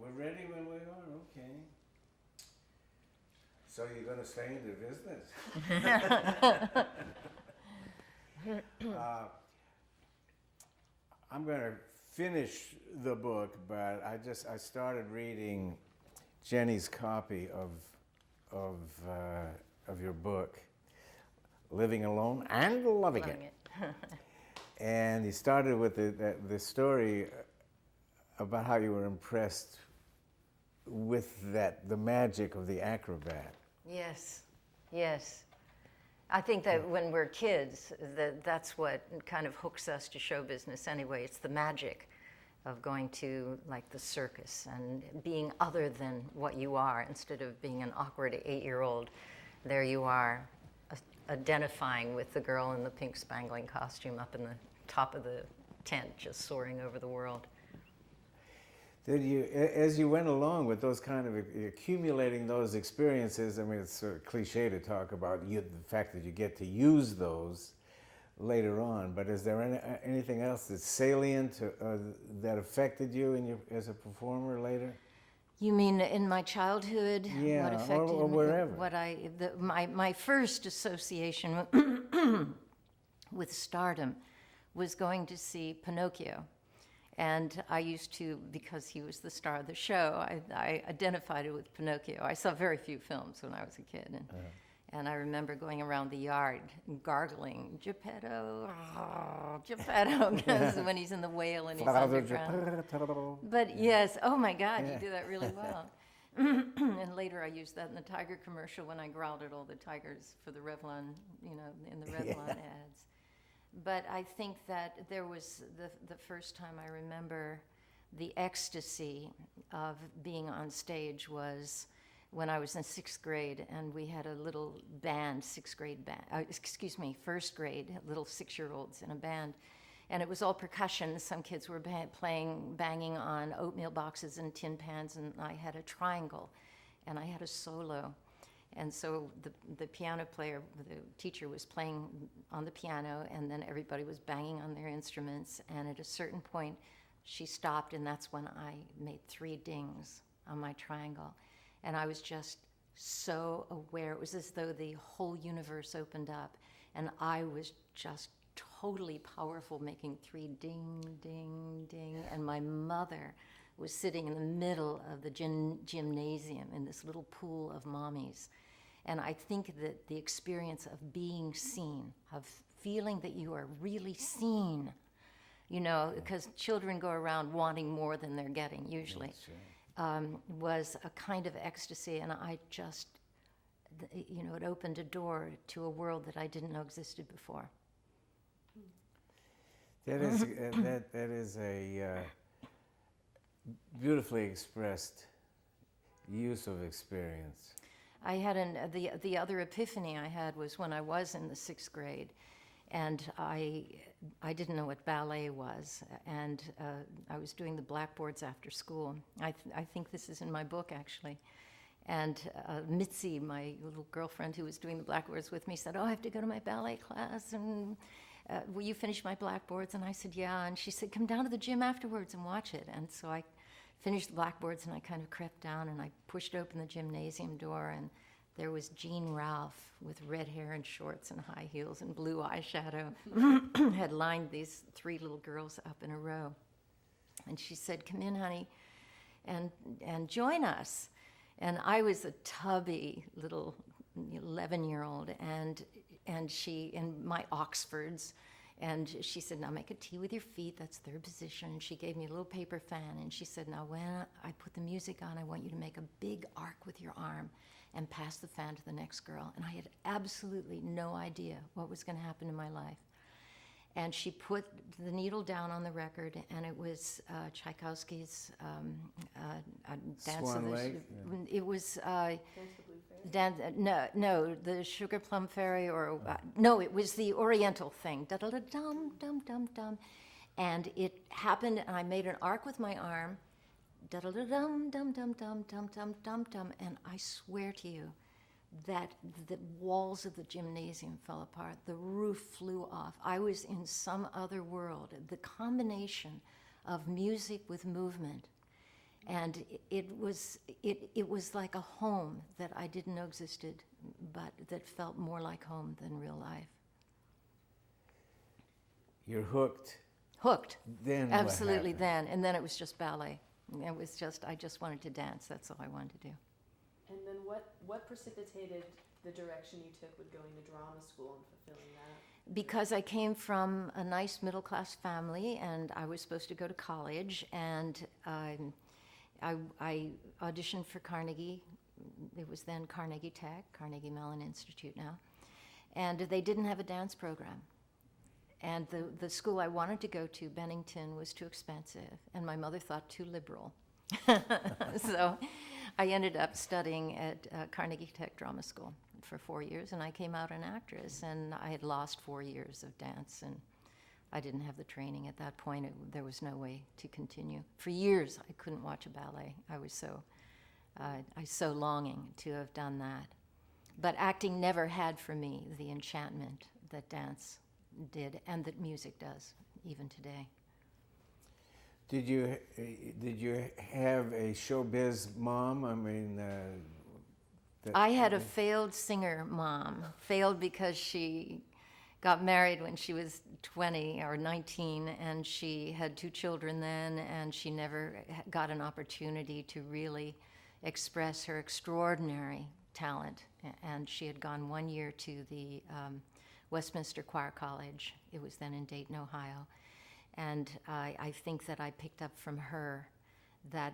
We're ready when we are, okay. So you're going to stay in the business? I'm going to finish the book, but I started reading Jenny's copy of your book, Living Alone and Loving It. And he started with the story about how you were impressed with the magic of the acrobat. Yes, yes. I think that when we're kids, that's what kind of hooks us to show business anyway. It's the magic of going to like the circus and being other than what you are. Instead of being an awkward 8-year-old, there you are, identifying with the girl in the pink spangling costume up in the top of the tent, just soaring over the world. Did you, as you went along with those kind of accumulating those experiences, I mean, it's sort of cliche to talk about the fact that you get to use those later on, but is there anything else that's salient that affected you as a performer later? You mean in my childhood? Yeah, what affected or wherever. My first association with stardom was going to see Pinocchio. And I used to, because he was the star of the show, I identified it with Pinocchio. I saw very few films when I was a kid. And I remember going around the yard and gargling, Geppetto, Geppetto, because when he's in the whale and he's underground. But yes, oh my God, you do that really well. And later I used that in the tiger commercial when I growled at all the tigers for the Revlon, in the Revlon ads. But I think that there was the first time I remember the ecstasy of being on stage was when I was in 6th grade, and we had a little band, first grade, little 6-year-olds in a band. And it was all percussion. Some kids were banging on oatmeal boxes and tin pans, and I had a triangle, and I had a solo. And so the piano player, the teacher was playing on the piano, and then everybody was banging on their instruments. And at a certain point, she stopped, and that's when I made 3 dings on my triangle. And I was just so aware. It was as though the whole universe opened up, and I was just totally powerful, making 3 ding, ding, ding. And my mother was sitting in the middle of the gymnasium in this little pool of mommies. And I think that the experience of being seen, of feeling that you are really seen, because children go around wanting more than they're getting usually, was a kind of ecstasy. And I just, it opened a door to a world that I didn't know existed before. That is a beautifully expressed use of experience. I had the other epiphany I had was when I was in the 6th grade, and I didn't know what ballet was, and I was doing the blackboards after school. I think this is in my book actually. And Mitzi, my little girlfriend who was doing the blackboards with me, said, "Oh, I have to go to my ballet class, and will you finish my blackboards?" And I said, "Yeah." And she said, "Come down to the gym afterwards and watch it." And so I finished the blackboards, and I kind of crept down, and I pushed open the gymnasium door, and there was Jean Ralph with red hair and shorts and high heels and blue eyeshadow, had lined these 3 little girls up in a row. And she said, "Come in, honey, and join us." And I was a tubby little 11-year-old, and she in my Oxfords, and she said, "Now make a T with your feet, that's 3rd position." And she gave me a little paper fan, and she said, "Now when I put the music on, I want you to make a big arc with your arm and pass the fan to the next girl." And I had absolutely no idea what was going to happen in my life. And she put the needle down on the record, and it was Tchaikovsky's Dance Swan of the... Lake? It was... Dance the Blue Fairy? No, the Sugar Plum Fairy, no, it was the Oriental thing. Da-da-da-dum, dum, dum, dum. And it happened, and I made an arc with my arm, da-da-da-dum, dum, dum, dum, dum, dum, dum, dum, and I swear to you, that the walls of the gymnasium fell apart, the roof flew off. I was in some other world. The combination of music with movement And it was like a home that I didn't know existed, but that felt more like home than real life. You're hooked. Hooked. Then Absolutely what then. And then it was just ballet. It was just, I just wanted to dance. That's all I wanted to do. And then what precipitated the direction you took with going to drama school and fulfilling that? Because I came from a nice middle-class family, and I was supposed to go to college, and I auditioned for Carnegie. It was then Carnegie Tech, Carnegie Mellon Institute now. And they didn't have a dance program. And the school I wanted to go to, Bennington, was too expensive, and my mother thought too liberal. So I ended up studying at Carnegie Tech Drama School for 4 years, and I came out an actress, and I had lost 4 years of dance, and I didn't have the training at that point. There was no way to continue. For years, I couldn't watch a ballet. I was so longing to have done that. But acting never had for me the enchantment that dance did, and that music does, even today. Did you have a showbiz mom? I mean, I had a failed singer mom. Failed because she got married when she was 20 or 19, and she had 2 children then, and she never got an opportunity to really express her extraordinary talent. And she had gone 1 year to the Westminster Choir College. It was then in Dayton, Ohio. And I think that I picked up from her that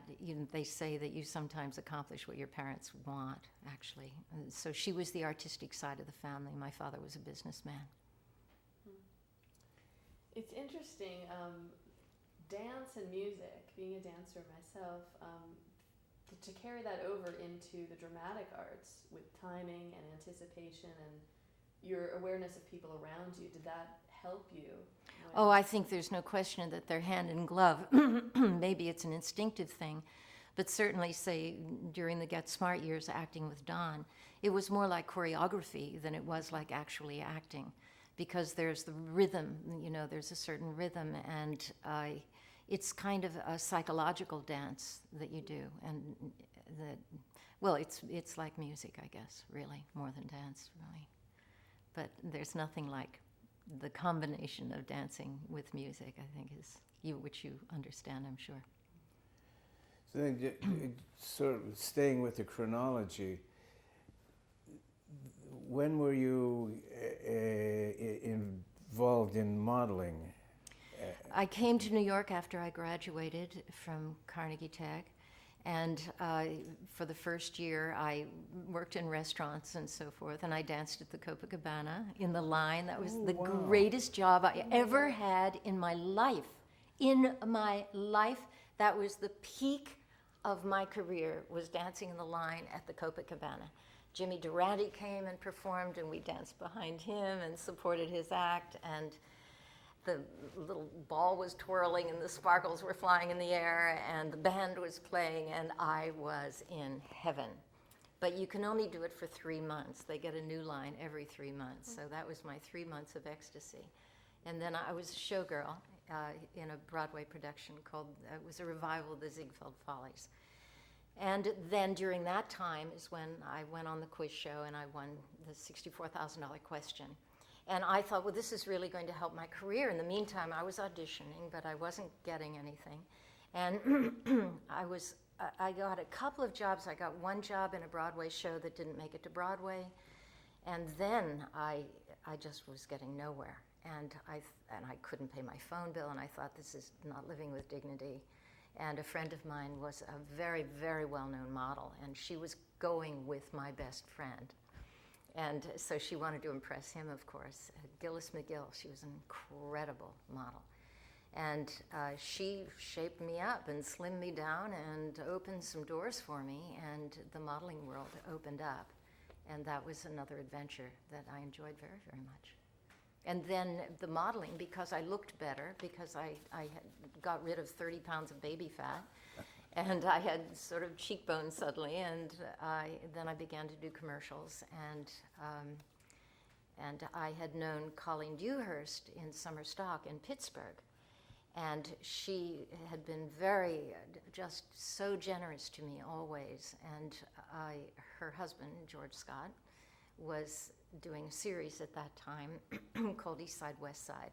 they say that you sometimes accomplish what your parents want, actually. And so she was the artistic side of the family. My father was a businessman. It's interesting, dance and music, being a dancer myself, to carry that over into the dramatic arts with timing and anticipation and your awareness of people around you, did that help you? Oh, I think there's no question that they're hand in glove. Maybe it's an instinctive thing, but certainly, say, during the Get Smart years acting with Don, it was more like choreography than it was like actually acting, because there's the rhythm, there's a certain rhythm, and it's kind of a psychological dance that you do, and it's like music, I guess, really, more than dance, really. But there's nothing like the combination of dancing with music, I think, which you understand, I'm sure. So then, sort of staying with the chronology, when were you involved in modeling? I came to New York after I graduated from Carnegie Tech, and for the first year I worked in restaurants and so forth, and I danced at the Copacabana in the line. That was the greatest job I ever had in my life. In my life, that was the peak of my career, was dancing in the line at the Copacabana. Jimmy Durante came and performed, and we danced behind him and supported his act, and the little ball was twirling and the sparkles were flying in the air and the band was playing, and I was in heaven. But you can only do it for 3 months. They get a new line every 3 months. So that was my 3 months of ecstasy. And then I was a showgirl in a Broadway production called, it was a revival of the Ziegfeld Follies. And then during that time is when I went on the quiz show and I won the $64,000 question. And I thought, well, this is really going to help my career. In the meantime, I was auditioning, but I wasn't getting anything. And I got a couple of jobs. I got one job in a Broadway show that didn't make it to Broadway. And then I just was getting nowhere. And I couldn't pay my phone bill, and I thought, this is not living with dignity. And a friend of mine was a very, very well-known model, and she was going with my best friend. And so she wanted to impress him, of course. Gillis McGill, she was an incredible model. And she shaped me up and slimmed me down and opened some doors for me, and the modeling world opened up. And that was another adventure that I enjoyed very, very much. And then the modeling, because I looked better, because I had got rid of 30 pounds of baby fat, and I had sort of cheekbones suddenly, and then I began to do commercials, and I had known Colleen Dewhurst in summer stock in Pittsburgh, And she had been very, just so generous to me always. And her husband, George Scott, was doing a series at that time called East Side, West Side.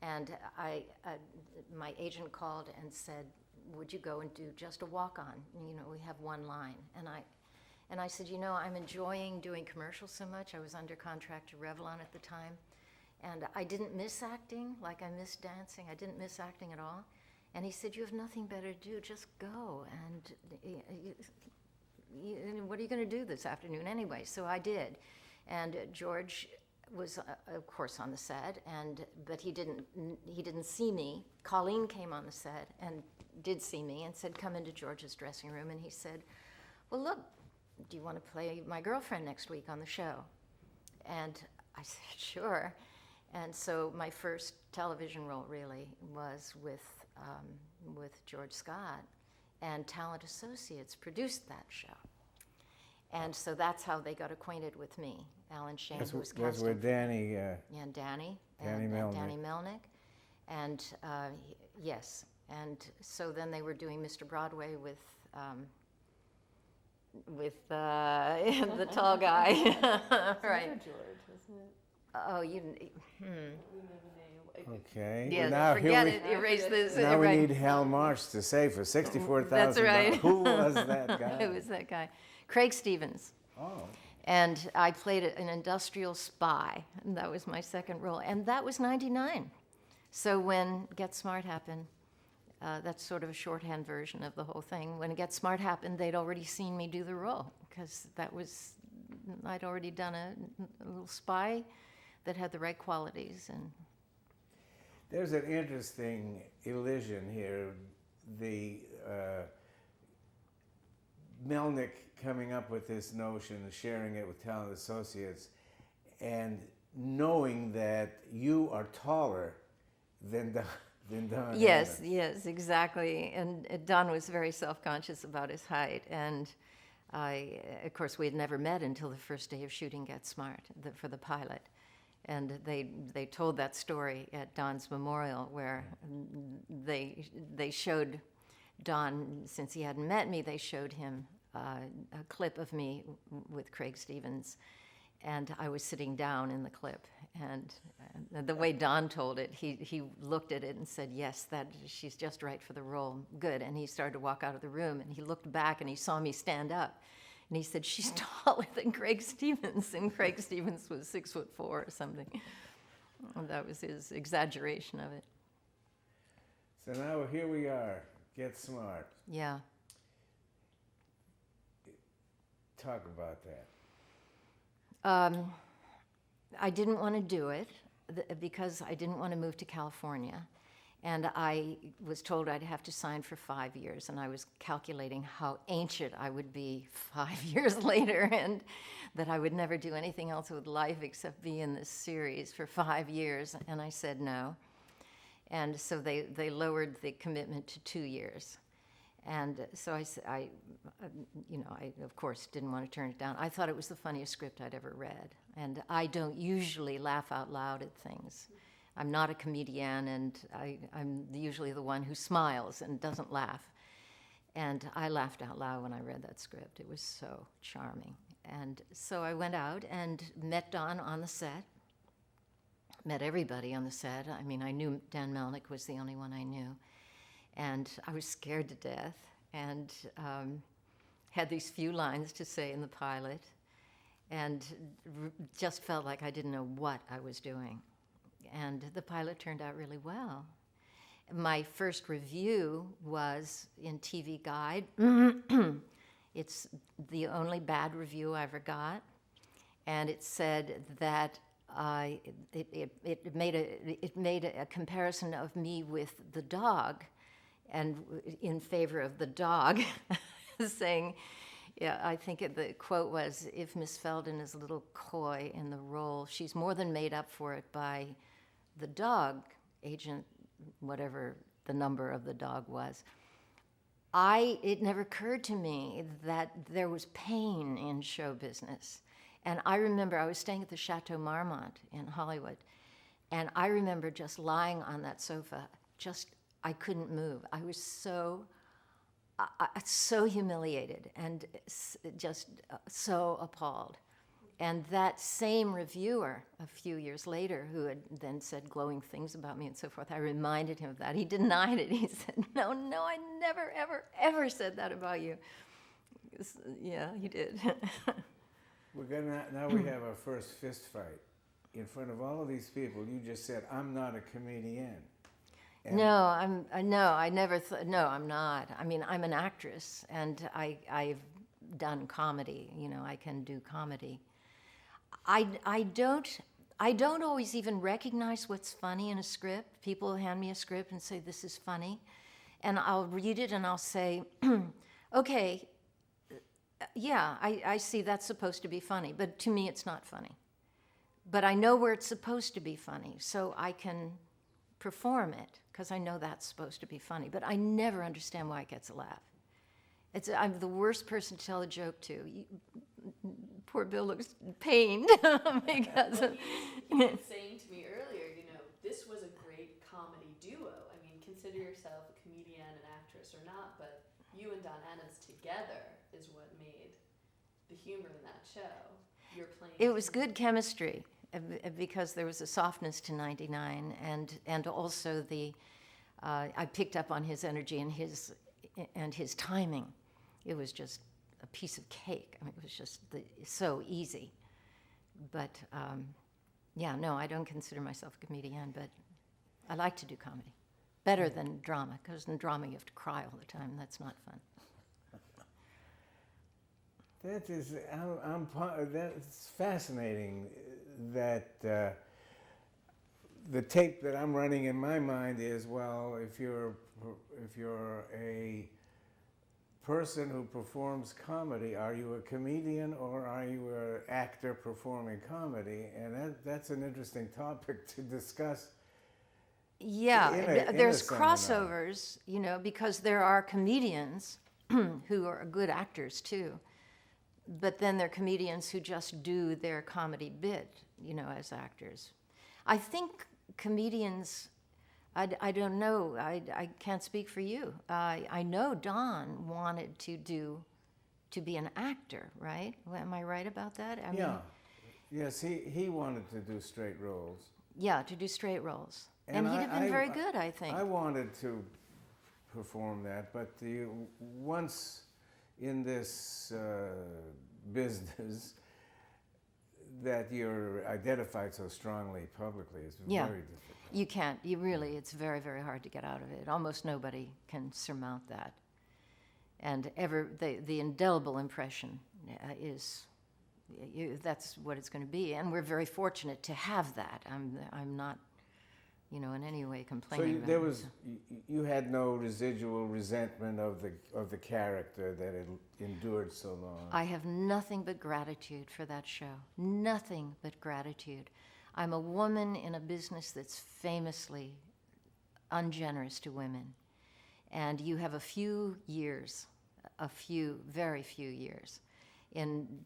And my agent called and said, would you go and do just a walk-on? You know, we have one line. And I said, you know, I'm enjoying doing commercials so much. I was under contract to Revlon at the time. And I didn't miss acting like I missed dancing. I didn't miss acting at all. And he said, you have nothing better to do, just go. And what are you going to do this afternoon anyway? So I did. And George was, of course, on the set, but he didn't see me. Colleen came on the set and did see me and said, come into George's dressing room. And he said, well, look, do you want to play my girlfriend next week on the show? And I said, sure. And so my first television role really was with George Scott, and Talent Associates produced that show. And so that's how they got acquainted with me. Alan Shane, who was casting. That's where Danny... and Danny. Danny Melnick. Danny Melnick. And yes. And so then they were doing Mr. Broadway with the tall guy. Right. George, wasn't it? Oh, We know the name. Okay. Yeah, Now forget here it. Erase this. Now we right. need Hal March to say for $64,000. That's right. Who was that guy? Who was that guy? Craig Stevens. Oh. And I played an industrial spy. And that was my second role. And that was 1999. So when Get Smart happened, that's sort of a shorthand version of the whole thing. When Get Smart happened, they'd already seen me do the role, because I'd already done a little spy that had the right qualities. And There's an interesting elision here. The Melnick coming up with this notion, sharing it with Talent Associates, and knowing that you are taller than Don. yes, Hammond. yes, exactly. And Don was very self-conscious about his height. And of course, we had never met until the first day of shooting Get Smart for the pilot. And they told that story at Don's memorial, where they showed Don, since he hadn't met me, they showed him a clip of me with Craig Stevens. And I was sitting down in the clip. And the way Don told it, he looked at it and said, yes, she's just right for the role. Good. And he started to walk out of the room, and he looked back and he saw me stand up. And he said, she's taller than Craig Stevens. And Craig Stevens was 6'4" or something. And that was his exaggeration of it. So now here we are, Get Smart. Yeah. Talk about that. I didn't want to do it because I didn't want to move to California. And I was told I'd have to sign for 5 years, and I was calculating how ancient I would be 5 years later, and that I would never do anything else with life except be in this series for 5 years. And I said no. And so they lowered the commitment to 2 years. And so I of course didn't want to turn it down. I thought it was the funniest script I'd ever read. And I don't usually laugh out loud at things. I'm not a comedian, and I'm usually the one who smiles and doesn't laugh. And I laughed out loud when I read that script. It was so charming. And so I went out and met Don on the set, met everybody on the set. I mean, I knew Dan Melnick was the only one I knew. And I was scared to death, and had these few lines to say in the pilot, and just felt like I didn't know what I was doing. And the pilot turned out really well. My first review was in TV Guide. It's the only bad review I ever got. And it said that it made a comparison of me with the dog, and in favor of the dog, saying, yeah, I think the quote was, if Miss Feldon is a little coy in the role, she's more than made up for it by the dog, Agent, whatever the number of the dog was. It never occurred to me that there was pain in show business. And I remember I was staying at the Chateau Marmont in Hollywood, and I remember just lying on that sofa, just I couldn't move. I was so humiliated and just so appalled. And that same reviewer, a few years later, who had then said glowing things about me and so forth, I reminded him of that. He denied it. He said, no, I never, ever, ever said that about you. Yeah, he did. Now we have our first fist fight. In front of all of these people, you just said, I'm not a comedian. And No, I never no, I'm not. I mean, I'm an actress, and I've done comedy. I can do comedy. I don't always even recognize what's funny in a script. People hand me a script and say, this is funny. And I'll read it and I'll say, okay, yeah, I see that's supposed to be funny, but to me it's not funny. But I know where it's supposed to be funny, so I can perform it because I know that's supposed to be funny. But I never understand why it gets a laugh. I'm the worst person to tell a joke to. Poor Bill looks pained because of, You were saying to me earlier, this was a great comedy duo. I mean, consider yourself a comedian, an actress or not, but you and Don Adams together is what made the humor in that show. You're playing. It was good chemistry because there was a softness to 99, and also I picked up on his energy and his timing. It was just a piece of cake. I mean, it was just so easy. But yeah, no, I don't consider myself a comedian, but I like to do comedy. Better than drama, because in drama you have to cry all the time, and that's not fun. That's fascinating that the tape that I'm running in my mind is, well, if you're a person who performs comedy, are you a comedian or are you an actor performing comedy? And that's an interesting topic to discuss. Yeah, there's crossovers, because there are comedians who are good actors too. But then there are comedians who just do their comedy bit, as actors. I think comedians, I don't know, I can't speak for you. I know Don wanted to be an actor, right? Am I right about that? I mean, yes, he wanted to do straight roles. Yeah, to do straight roles. And he'd have been very good, I think. I wanted to perform that, but once in this business that you're identified so strongly publicly is very difficult. You can't. It's very, very hard to get out of it. Almost nobody can surmount that. And the indelible impression is, that's what it's going to be. And we're very fortunate to have that. I'm not, in any way complaining. So you had no residual resentment of the character that had endured so long. I have nothing but gratitude for that show. Nothing but gratitude. I'm a woman in a business that's famously ungenerous to women. And you have a few years, very few years,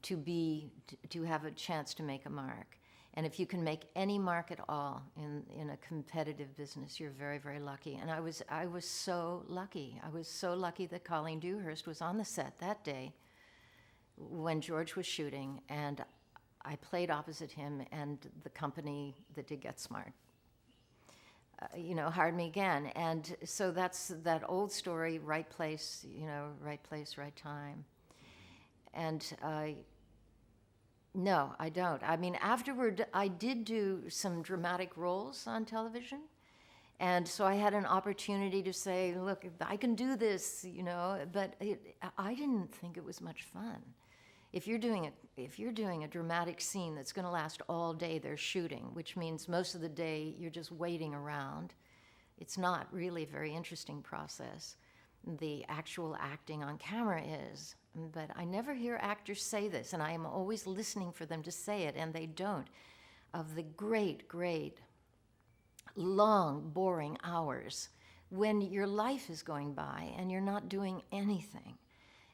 to have a chance to make a mark. And if you can make any mark at all in a competitive business, you're very, very lucky. And I was so lucky. I was so lucky that Colleen Dewhurst was on the set that day when George was shooting, and I played opposite him, and the company that did Get Smart, hired me again. And so that's that old story, right place, right time. And no, I don't. I mean, afterward, I did do some dramatic roles on television. And so I had an opportunity to say, look, I can do this, but I didn't think it was much fun. If you're doing a dramatic scene that's going to last all day, they're shooting, which means most of the day you're just waiting around. It's not really a very interesting process. The actual acting on camera is. But I never hear actors say this, and I am always listening for them to say it, and they don't, of the great, great, long, boring hours when your life is going by and you're not doing anything.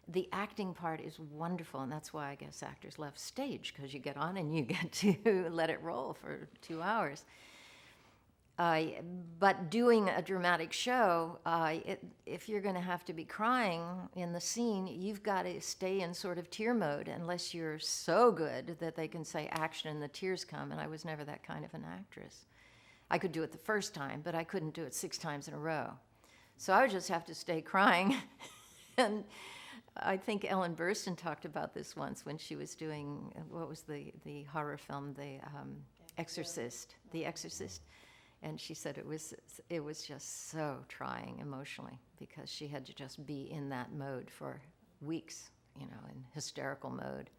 The acting part is wonderful, and that's why I guess actors love stage, because you get on and you get to let it roll for 2 hours. But doing a dramatic show, if you're going to have to be crying in the scene, you've got to stay in sort of tear mode unless you're so good that they can say action and the tears come. And I was never that kind of an actress. I could do it the first time, but I couldn't do it 6 times in a row. So I would just have to stay crying. And I think Ellen Burstyn talked about this once when she was doing, what was the horror film, The Exorcist. The Exorcist. And she said it was just so trying emotionally because she had to just be in that mode for weeks, in hysterical mode.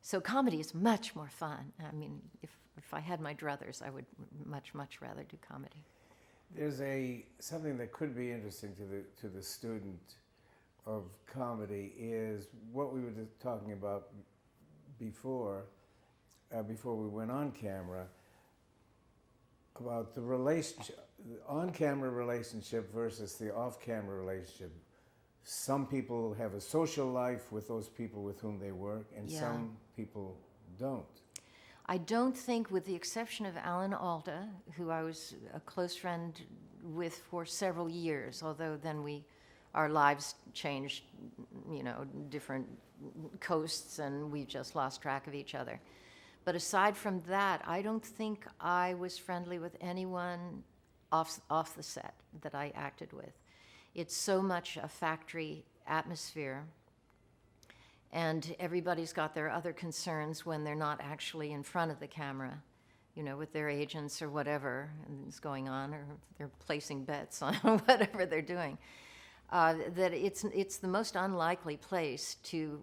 So comedy is much more fun. I mean, if I had my druthers, I would much, much rather do comedy. There's something that could be interesting to the student of comedy is what we were just talking about before we went on camera, about the relationship, on-camera relationship versus the off-camera relationship. Some people have a social life with those people with whom they work, and some people don't. I don't think, with the exception of Alan Alda, who I was a close friend with for several years, although then our lives changed, different coasts, and we just lost track of each other. But aside from that, I don't think I was friendly with anyone off the set that I acted with. It's so much a factory atmosphere, and everybody's got their other concerns when they're not actually in front of the camera, with their agents or whatever is going on, or they're placing bets on whatever they're doing. That it's the most unlikely place to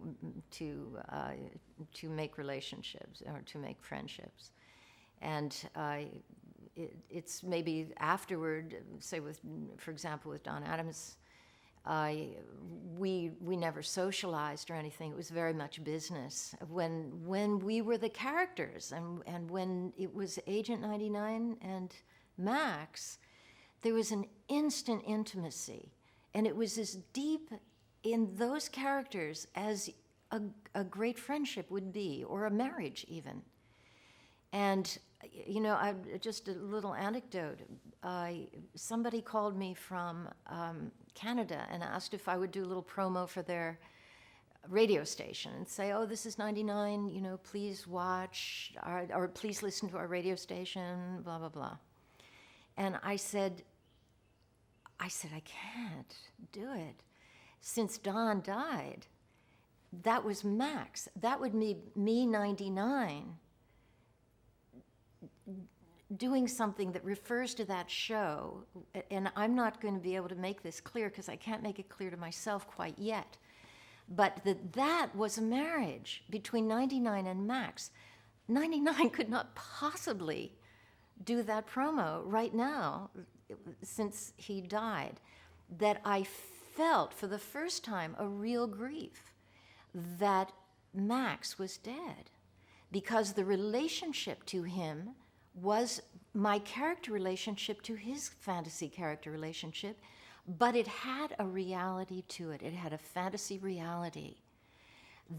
make relationships or to make friendships, and it's maybe afterward. Say for example, with Don Adams, we never socialized or anything. It was very much business. When we were the characters, and when it was Agent 99 and Max, there was an instant intimacy. And it was as deep in those characters as a great friendship would be, or a marriage even. And, just a little anecdote. Somebody called me from Canada and asked if I would do a little promo for their radio station and say, oh, this is 99, please watch, or please listen to our radio station, blah, blah, blah. And I said, I can't do it. Since Don died, that was Max. That would be me, 99, doing something that refers to that show. And I'm not going to be able to make this clear because I can't make it clear to myself quite yet. But that was a marriage between 99 and Max. 99 could not possibly do that promo right now, since he died, that I felt for the first time a real grief that Max was dead, because the relationship to him was my character relationship to his fantasy character relationship, but it had a reality to it. It had a fantasy reality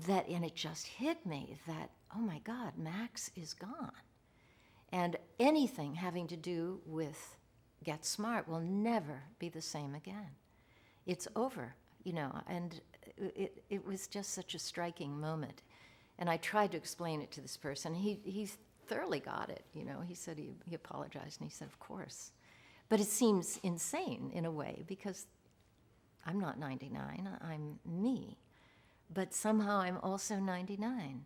and it just hit me that, oh my God, Max is gone. And anything having to do with Get Smart will never be the same again. It's over, and it was just such a striking moment. And I tried to explain it to this person. He thoroughly got it, He said he apologized, and he said, of course. But it seems insane in a way, because I'm not 99, I'm me. But somehow I'm also 99,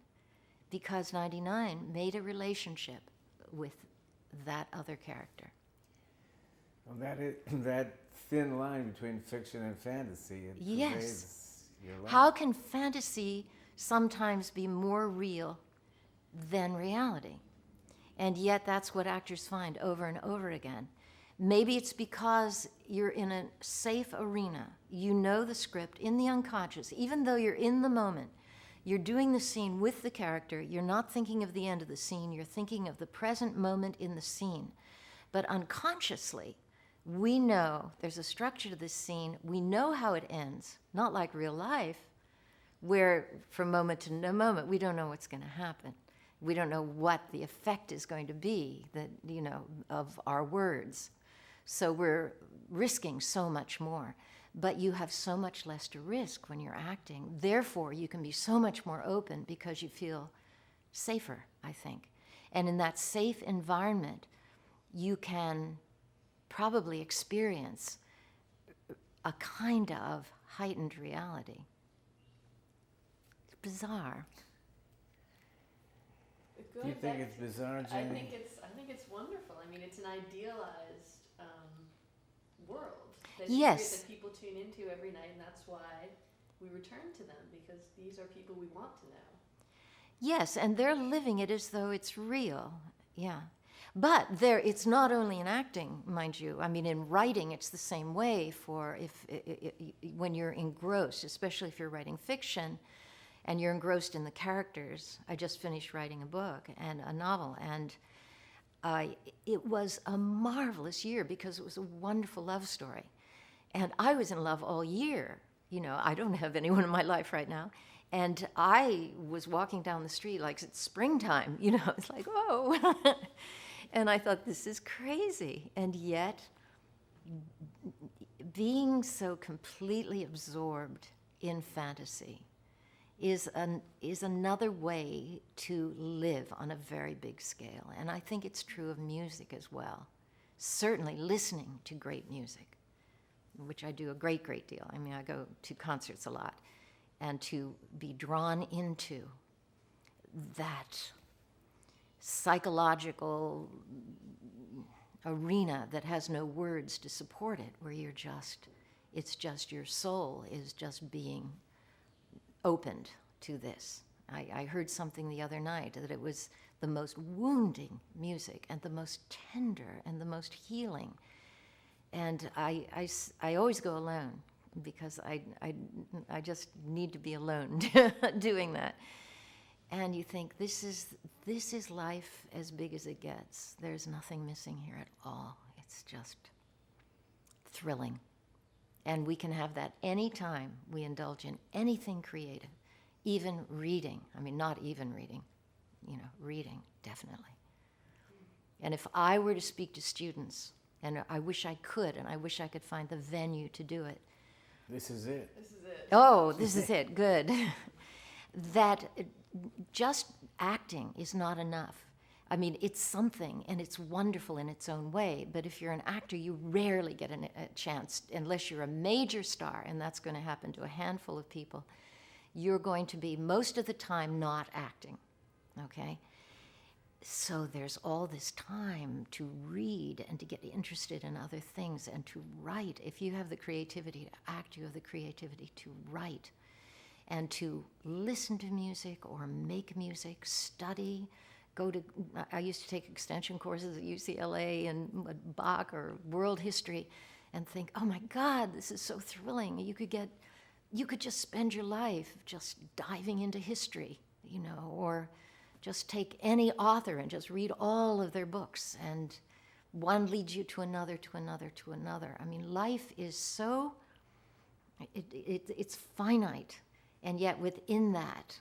because 99 made a relationship with that other character. Well, that thin line between fiction and fantasy. Yes. Your life. How can fantasy sometimes be more real than reality? And yet that's what actors find over and over again. Maybe it's because you're in a safe arena. You know the script in the unconscious. Even though you're in the moment, you're doing the scene with the character. You're not thinking of the end of the scene. You're thinking of the present moment in the scene. But unconsciously, we know there's a structure to this scene. We know how it ends, not like real life, where from moment to no moment, we don't know what's going to happen. We don't know what the effect is going to be that, of our words. So we're risking so much more. But you have so much less to risk when you're acting. Therefore, you can be so much more open because you feel safer, I think. And in that safe environment, you can probably experience a kind of heightened reality. It's bizarre. Good. Do you think it's bizarre, Jenny? I think it's wonderful. I mean, it's an idealized world that, Yes. that people tune into every night, and that's why we return to them, because these are people we want to know. Yes, and they're living it as though it's real. Yeah. But it's not only in acting, mind you. I mean, in writing, it's the same way. When you're engrossed, especially if you're writing fiction, and you're engrossed in the characters. I just finished writing a book and a novel, and it was a marvelous year because it was a wonderful love story. And I was in love all year. I don't have anyone in my life right now. And I was walking down the street like it's springtime, it's like, whoa. And I thought, this is crazy. And yet, being so completely absorbed in fantasy is another way to live on a very big scale. And I think it's true of music as well. Certainly listening to great music, which I do a great deal. I mean, I go to concerts a lot. And to be drawn into that psychological arena that has no words to support it, where it's just your soul is just being opened to this. I heard something the other night that it was the most wounding music and the most tender and the most healing. And I always go alone because I just need to be alone doing that. And you think, this is life as big as it gets. There's nothing missing here at all. It's just thrilling. And we can have that any time we indulge in anything creative, even reading. I mean, not even reading, reading, definitely. And if I were to speak to students, and I wish I could, and I wish I could find the venue to do it. This is it. This is it. Oh, this is it, good. That just acting is not enough. I mean, it's something, and it's wonderful in its own way, but if you're an actor, you rarely get a chance, unless you're a major star, and that's going to happen to a handful of people. You're going to be, most of the time, not acting, okay? So there's all this time to read and to get interested in other things and to write. If you have the creativity to act, you have the creativity to write and to listen to music or make music, study, I used to take extension courses at UCLA and Bach or world history and think, oh my God, this is so thrilling. You could just spend your life just diving into history, or just take any author and just read all of their books, and one leads you to another, to another, to another. I mean, life is so, it's finite, and yet within that,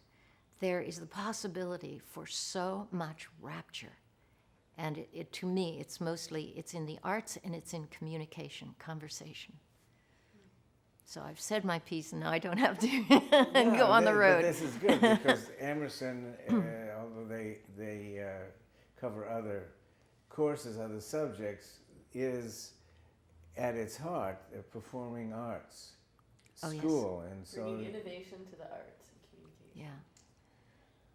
there is the possibility for so much rapture. And to me, it's in the arts and it's in communication, conversation. So I've said my piece, and now I don't have to go on the road. But this is good because Emerson, although they cover other courses, other subjects, is at its heart a performing arts school, yes. And so bringing innovation to the arts and communication. Yeah.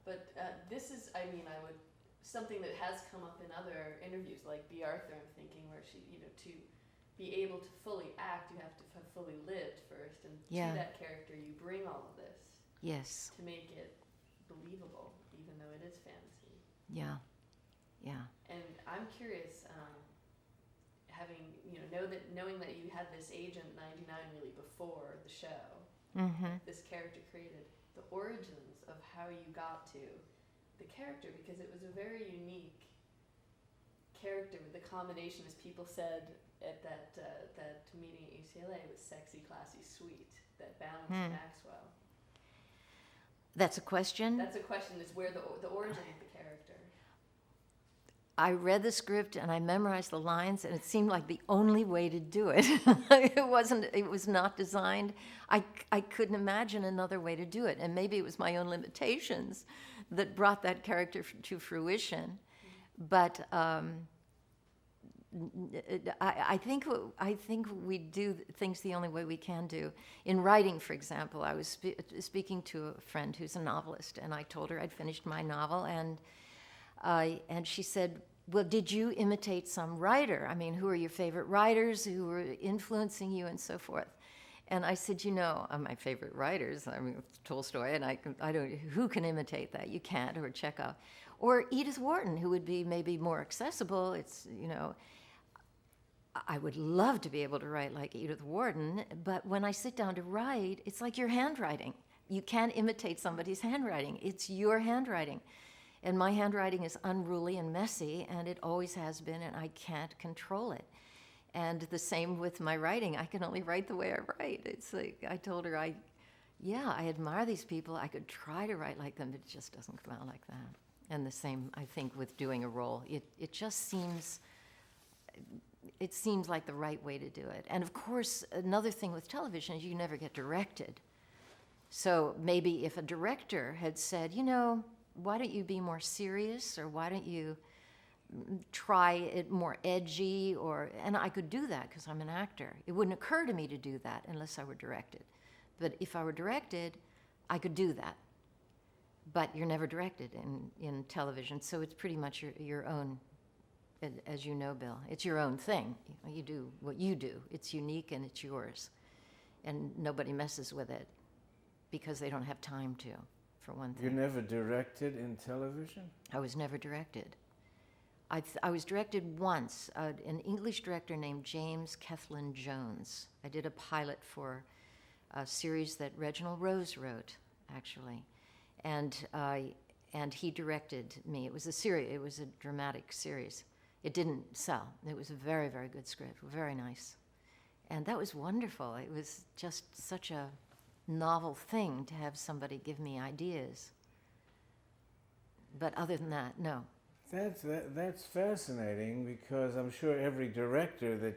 But this is, something that has come up in other interviews, like B. Arthur, I'm thinking, where she, to be able to fully act, you have to have fully lived first, and Yeah. to that character, you bring all of this. Yes. To make it believable, even though it is fantasy. Yeah. Yeah. And I'm curious, knowing that you had this Agent 99 really before the show, this character created, the origins of how you got to the character, because it was a very unique character with the combination, as people said at that meeting at UCLA, was sexy, classy, sweet, that balance of Maxwell. That's a question? That's a question, is where the origin of the character. I read the script and I memorized the lines, and it seemed like the only way to do it. It was not designed. I couldn't imagine another way to do it. And maybe it was my own limitations that brought that character to fruition. But I think we do things the only way we can do. In writing, for example, I was speaking to a friend who's a novelist, and I told her I'd finished my novel, and she said, well, did you imitate some writer? I mean, who are your favorite writers who were influencing you and so forth? And I said, my favorite writers, I mean, Tolstoy, and I don't, who can imitate that? You can't, or Chekhov. Or Edith Wharton, who would be maybe more accessible. It's, I would love to be able to write like Edith Wharton, but when I sit down to write, it's like your handwriting. You can't imitate somebody's handwriting. It's your handwriting. And my handwriting is unruly and messy, and it always has been, and I can't control it. And the same with my writing. I can only write the way I write. It's like, I told her, I admire these people. I could try to write like them, but it just doesn't come out like that. And the same, I think, with doing a role. It just seems, it seems like the right way to do it. And of course, another thing with television is you never get directed. So maybe if a director had said, why don't you be more serious, or why don't you try it more edgy, and I could do that because I'm an actor. It wouldn't occur to me to do that unless I were directed. But if I were directed, I could do that. But you're never directed in television, so it's pretty much your own, as you know, Bill. It's your own thing. You do what you do. It's unique and it's yours. And nobody messes with it because they don't have time to. For one thing. You're never directed in television? I was never directed. I was directed once, an English director named James Kethlin Jones. I did a pilot for a series that Reginald Rose wrote, actually. And he directed me. It was a series, it was a dramatic series. It didn't sell. It was a very, very good script, very nice. And that was wonderful. It was just such a novel thing to have somebody give me ideas. But other than that, no. That's fascinating, because I'm sure every director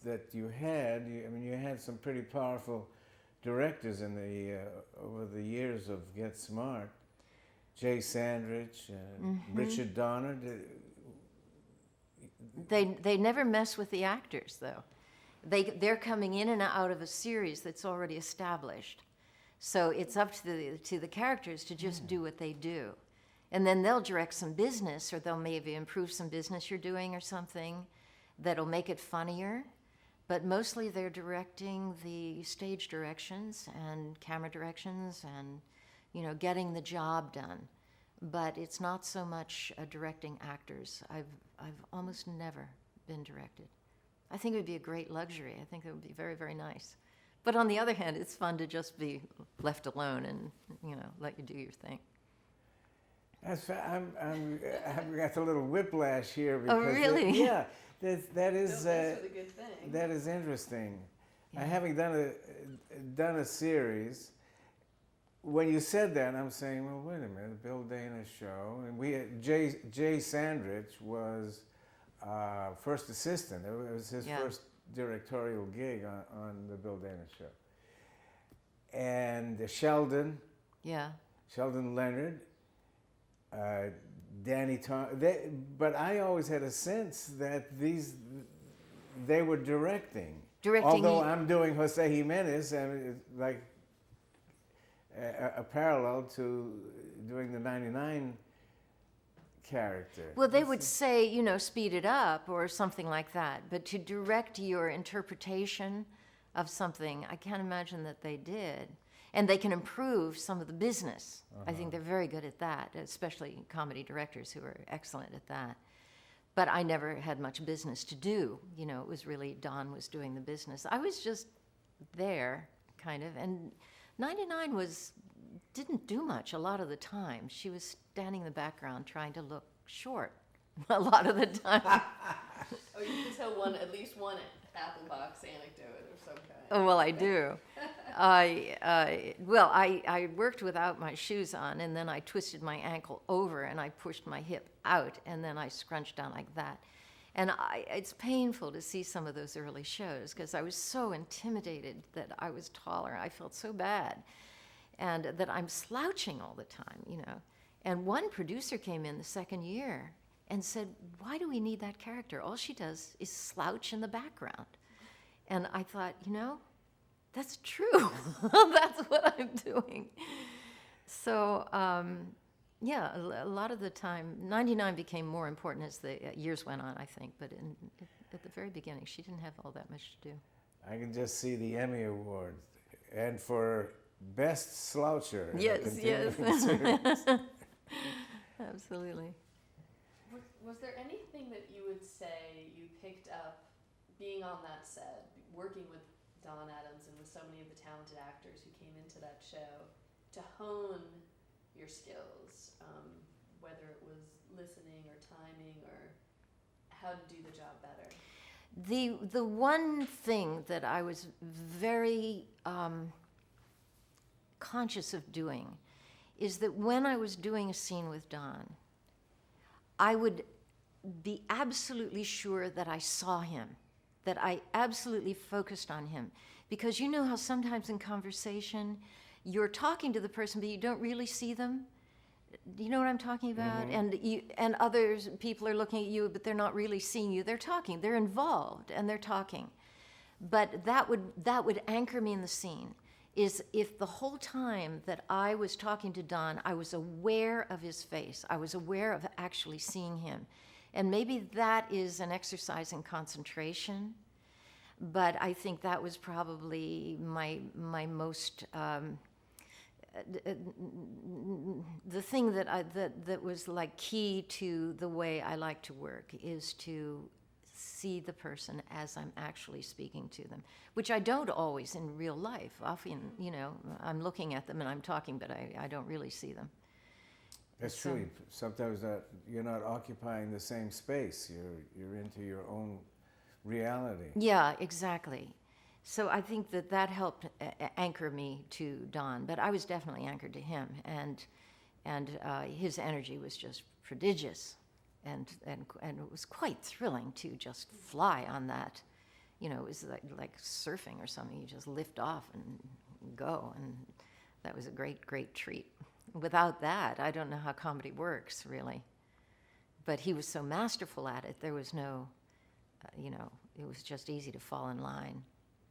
that you had, you had some pretty powerful directors in over the years of Get Smart. Jay Sandrich, Richard Donner. They never mess with the actors, though. They're coming in and out of a series that's already established. So it's up to the characters to just do what they do. And then they'll direct some business, or they'll maybe improve some business you're doing or something that'll make it funnier. But mostly they're directing the stage directions and camera directions and, getting the job done. But it's not so much directing actors. I've almost never been directed. I think it would be a great luxury. I think it would be very, very nice. But on the other hand, it's fun to just be left alone and, let you do your thing. I've got a little whiplash here. Because Oh, really? Yeah, that is That's a good thing. that is interesting. Yeah. Having done a series, when you said that, I'm saying, well, wait a minute, Bill Dana's show, and Jay Sandrich was first assistant. It was his first directorial gig on the Bill Dana show. And Sheldon Leonard, Danny Tom. But I always had a sense that they were directing. Although I'm doing Jose Jimenez, and it's like a parallel to doing the 99 character. Well, they would say, speed it up or something like that. But to direct your interpretation of something, I can't imagine that they did. And they can improve some of the business. I think they're very good at that, especially comedy directors who are excellent at that. But I never had much business to do. It was really Don was doing the business. I was just there, kind of. And 99 didn't do much a lot of the time. She was standing in the background trying to look short a lot of the time. Oh, you can tell at least one apple box anecdote or some kind. Oh, well, I do. I worked without my shoes on, and then I twisted my ankle over, and I pushed my hip out, and then I scrunched down like that. And it's painful to see some of those early shows because I was so intimidated that I was taller. I felt so bad, and that I'm slouching all the time, you know. And one producer came in the second year and said, "Why do we need that character? All she does is slouch in the background." And I thought, you know, that's true. That's what I'm doing. So, yeah, a lot of the time, 99 became more important as the years went on, I think. But at the very beginning, she didn't have all that much to do. I can just see the Emmy Award. And for Best Sloucher. in a Yes, continuing series. Absolutely. Was there anything that you would say you picked up being on that set, working with Don Adams and with so many of the talented actors who came into that show to hone your skills, whether it was listening or timing or how to do the job better? The one thing that I was very conscious of doing is that when I was doing a scene with Don, I would be absolutely sure that I saw him, that I absolutely focused on him. Because you know how sometimes in conversation, you're talking to the person, but you don't really see them? Do you know what I'm talking about? Mm-hmm. And others, people are looking at you, but they're not really seeing you. They're talking, they're involved, and they're talking. But that would anchor me in the scene, is if the whole time that I was talking to Don, I was aware of his face. I was aware of actually seeing him. And maybe that is an exercise in concentration, but I think that was probably my most, the thing that was like key to the way I like to work is to see the person as I'm actually speaking to them, which I don't always in real life. Often, you know, I'm looking at them and I'm talking, but I don't really see them. That's true. Sometimes you're not occupying the same space. You're into your own reality. Yeah, exactly. So I think that helped anchor me to Don, but I was definitely anchored to him, and his energy was just prodigious, and it was quite thrilling to just fly on that. You know, it was like surfing or something. You just lift off and go, and that was a great treat. Without that, I don't know how comedy works, really. But he was so masterful at it, there was no, it was just easy to fall in line.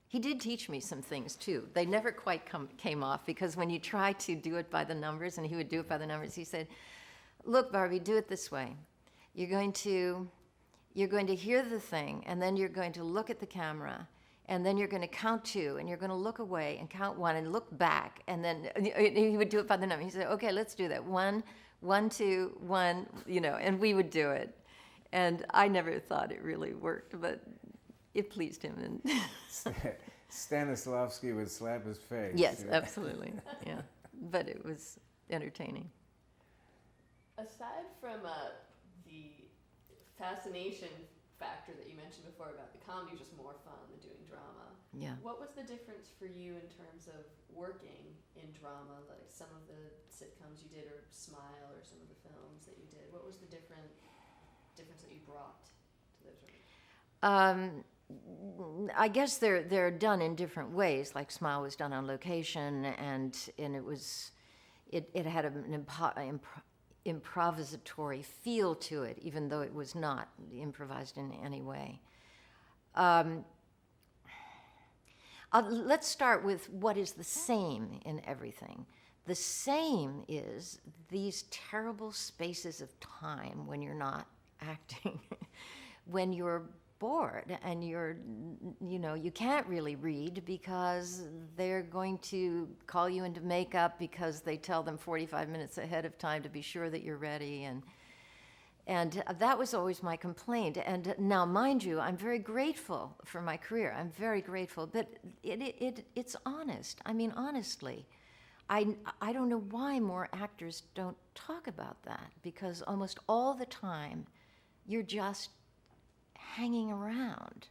He did teach me some things, too. They never quite came off, because when you try to do it by the numbers, and he would do it by the numbers, he said, "Look, Barbie, do it this way. You're going to hear the thing, and then you're going to look at the camera, and then you're going to count 2, and you're going to look away and count 1 and look back." And then he would do it by the number. He said, "Okay, let's do that. 1, 2, 1, and we would do it. And I never thought it really worked, but it pleased him. And Stanislavski would slap his face. Yes, absolutely. Yeah, but it was entertaining. Aside from the fascination factor that you mentioned before about the comedy was just more fun than doing drama. Yeah. What was the difference for you in terms of working in drama, like some of the sitcoms you did, or Smile, or some of the films that you did? What was the difference that you brought to those rooms? I guess they're done in different ways. Like Smile was done on location, and it had an improvisatory feel to it, even though it was not improvised in any way. Let's start with what is the same in everything. The same is these terrible spaces of time when you're not acting, when you're bored and you can't really read because they're going to call you into makeup because they tell them 45 minutes ahead of time to be sure that you're ready, and that was always my complaint. And now, mind you, I'm very grateful for my career. I'm very grateful, but it's honest. I mean, honestly, I don't know why more actors don't talk about that, because almost all the time you're just hanging around.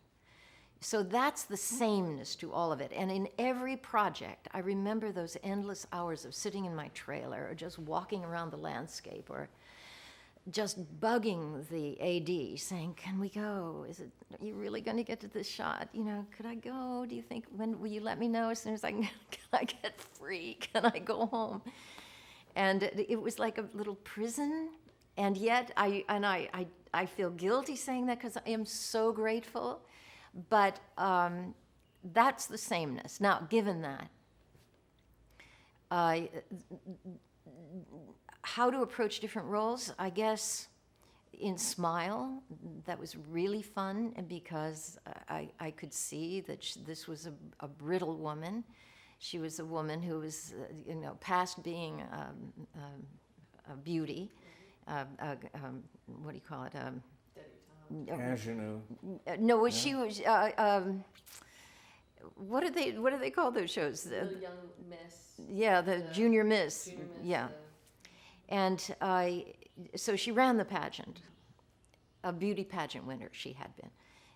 So that's the sameness to all of it. And in every project, I remember those endless hours of sitting in my trailer or just walking around the landscape or just bugging the AD saying, can we go? Are you really going to get to this shot? You know, could I go? Do you think, when will you let me know as soon as I can I get free? Can I go home? And it was like a little prison. And yet I feel guilty saying that because I am so grateful. But that's the sameness. Now, given that, how to approach different roles, I guess in Smile, that was really fun, and because I could see that this was a brittle woman. She was a woman who was, past being a beauty. What do you call it? Ingenue. No, she was. What do they call those shows? The Young Miss. Yeah, the Junior Miss. Junior Miss, Yeah, and so she ran the pageant, a beauty pageant winner she had been,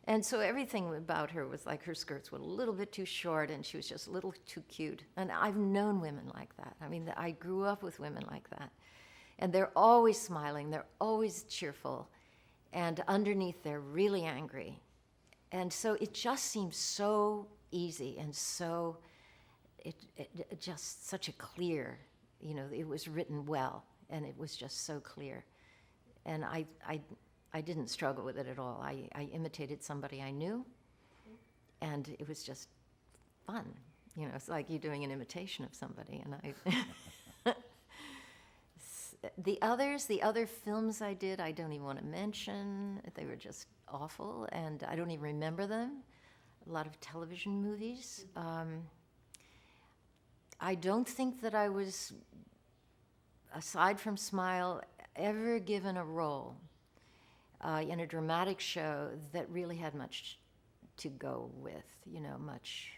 and so everything about her was like her skirts were a little bit too short, and she was just a little too cute. And I've known women like that. I mean, I grew up with women like that, and they're always smiling, they're always cheerful. And underneath, they're really angry. And so it just seems so easy and so, it just such a clear, it was written well, and it was just so clear. And I didn't struggle with it at all. I imitated somebody I knew, and it was just fun. It's like you're doing an imitation of somebody, and The other films I did, I don't even want to mention. They were just awful, and I don't even remember them. A lot of television movies. I don't think that I was, aside from Smile, ever given a role in a dramatic show that really had much to go with, much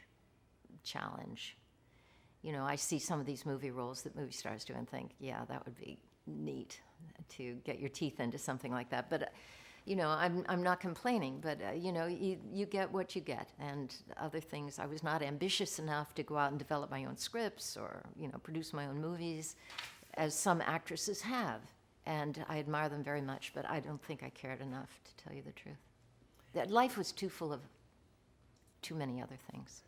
challenge. I see some of these movie roles that movie stars do and think, yeah, that would be neat to get your teeth into something like that. But, I'm not complaining, but, you get what you get. And other things, I was not ambitious enough to go out and develop my own scripts or, produce my own movies, as some actresses have. And I admire them very much, but I don't think I cared enough, to tell you the truth. That life was too full of too many other things.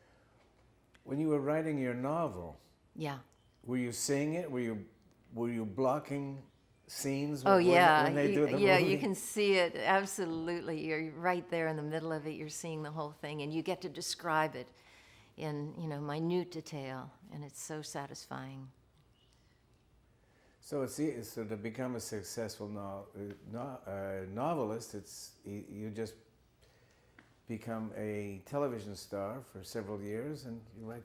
When you were writing your novel, Yeah. were you seeing it? Were you blocking scenes? Oh, yeah. When they do the yeah, movie? you can see it, absolutely. You're right there in the middle of it. You're seeing the whole thing, and you get to describe it in, minute detail, and it's so satisfying. So so to become a successful novelist, you just become a television star for several years, and you write.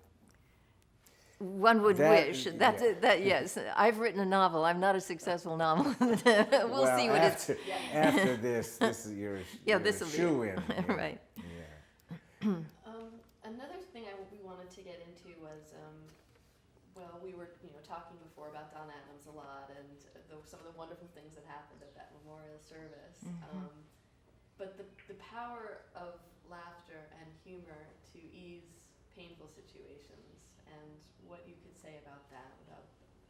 One would wish. That yes. I've written a novel. I'm not a successful novelist. we'll see what it's. After this is your this will shoe in. Right. Yeah. Another thing we wanted to get into was, we were talking before about Don Adams a lot, and some of the wonderful things that happened at that memorial service. Mm-hmm. But the power of laughter and humor to ease painful situations, and what you could say about that, about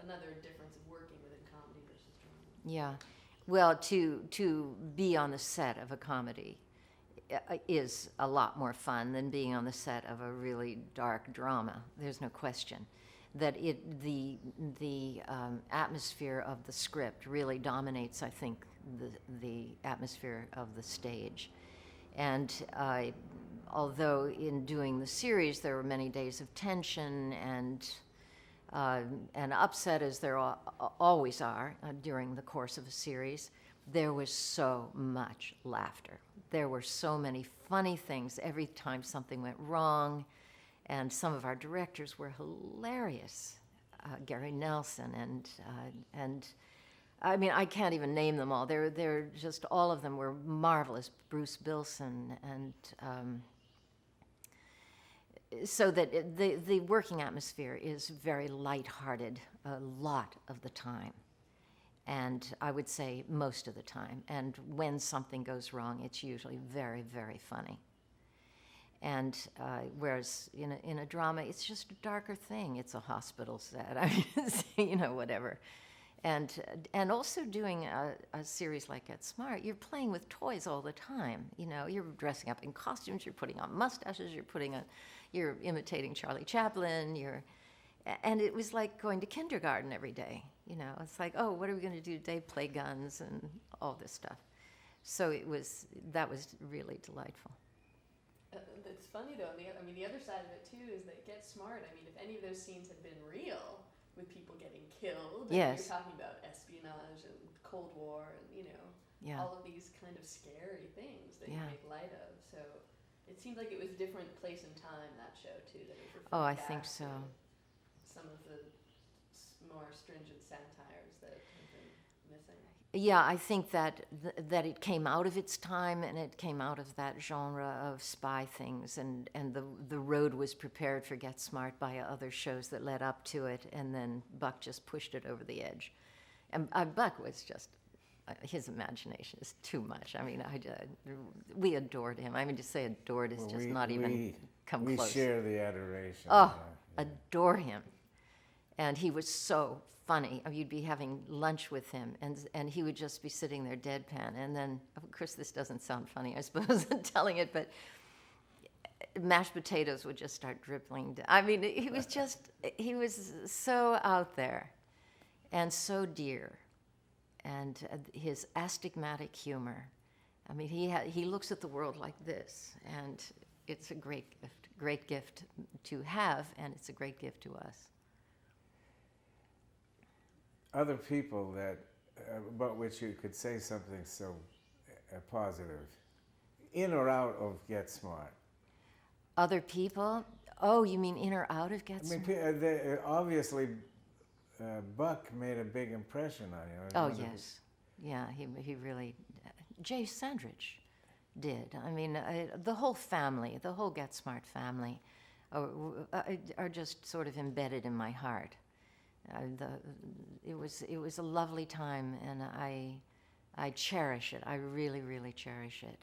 another difference of working within comedy versus drama. Yeah. Well, to be on the set of a comedy is a lot more fun than being on the set of a really dark drama. There's no question that the atmosphere of the script really dominates, I think, the atmosphere of the stage. And although in doing the series there were many days of tension and upset, as there always are during the course of a series, there was so much laughter. There were so many funny things every time something went wrong, and some of our directors were hilarious. Gary Nelson and I mean, I can't even name them all. They're just, all of them were marvelous. Bruce Bilson, and so that the working atmosphere is very lighthearted a lot of the time. And I would say most of the time. And when something goes wrong, it's usually very, very funny. And whereas in a drama, it's just a darker thing. It's a hospital set, I mean, whatever. And also doing a series like Get Smart, you're playing with toys all the time. You're dressing up in costumes, you're putting on mustaches, you're imitating Charlie Chaplin, and it was like going to kindergarten every day. It's like, oh, what are we going to do today? Play guns and all this stuff. So that was really delightful. It's funny though. The other side of it too is that Get Smart. If any of those scenes had been real, with people getting killed, yes, you're talking about espionage and Cold War, and yeah, all of these kind of scary things that you yeah, make light of. So it seemed like it was a different place and time, that show too. That it oh, I back think so. to some of the more stringent satires that have been missing. Yeah, I think that it came out of its time, and it came out of that genre of spy things, and the road was prepared for Get Smart by other shows that led up to it, and then Buck just pushed it over the edge. And Buck was just, his imagination is too much. We adored him. To say adored is just not even come close. We share the adoration. Oh, yeah. Adore him. And he was so funny. You'd be having lunch with him, and he would just be sitting there deadpan. And then, of course, this doesn't sound funny, I suppose, telling it, but mashed potatoes would just start dripping down. He was so out there and so dear. And his astigmatic humor. He looks at the world like this, and it's a great gift to have, and it's a great gift to us. Other people about which you could say something so positive, in or out of Get Smart? Other people? Oh, you mean in or out of Get Smart? Obviously, Buck made a big impression on you. Oh, yes. Yeah, he really... Jay Sandridge did. The whole family, the whole Get Smart family are just sort of embedded in my heart. It was a lovely time, and I cherish it. I really, really cherish it.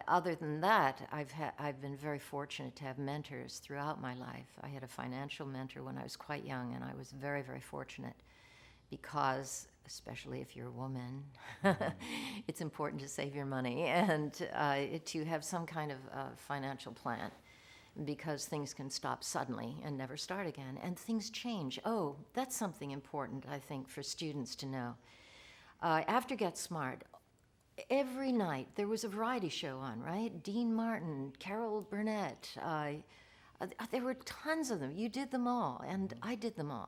Other than that, I've been very fortunate to have mentors throughout my life. I had a financial mentor when I was quite young, and I was very, very fortunate because, especially if you're a woman, it's important to save your money and to have some kind of financial plan, because things can stop suddenly and never start again, and things change. Oh, that's something important, I think, for students to know. After Get Smart, every night there was a variety show on, right? Dean Martin, Carol Burnett. There were tons of them. You did them all, and I did them all.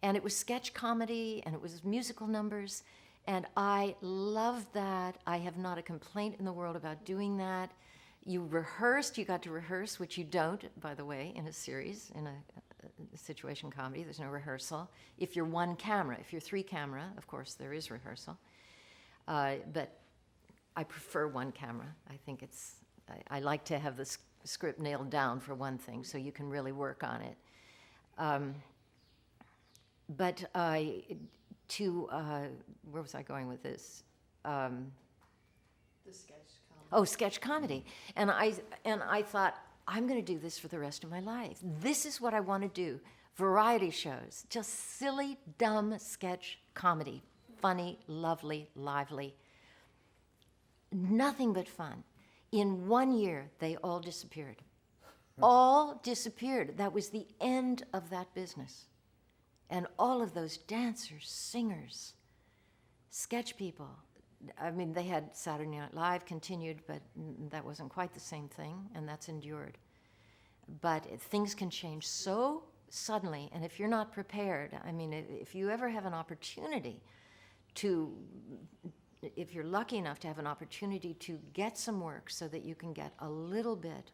And it was sketch comedy, and it was musical numbers, and I loved that. I have not a complaint in the world about doing that. You got to rehearse, which you don't, by the way, in a series, in a situation comedy. There's no rehearsal. If you're one camera, if you're three camera, of course, there is rehearsal. But I prefer one camera. I think I like to have the script nailed down for one thing, so you can really work on it. Where was I going with this? The sketch comedy. Oh, sketch comedy. And I thought, I'm going to do this for the rest of my life. This is what I want to do. Variety shows, just silly, dumb sketch comedy. Funny, lovely, lively. Nothing but fun. In 1 year, they all disappeared. All disappeared. That was the end of that business. And all of those dancers, singers, sketch people, they had Saturday Night Live continued, but that wasn't quite the same thing, and that's endured. But things can change so suddenly, and if you're not prepared, if you ever have an opportunity if you're lucky enough to have an opportunity to get some work so that you can get a little bit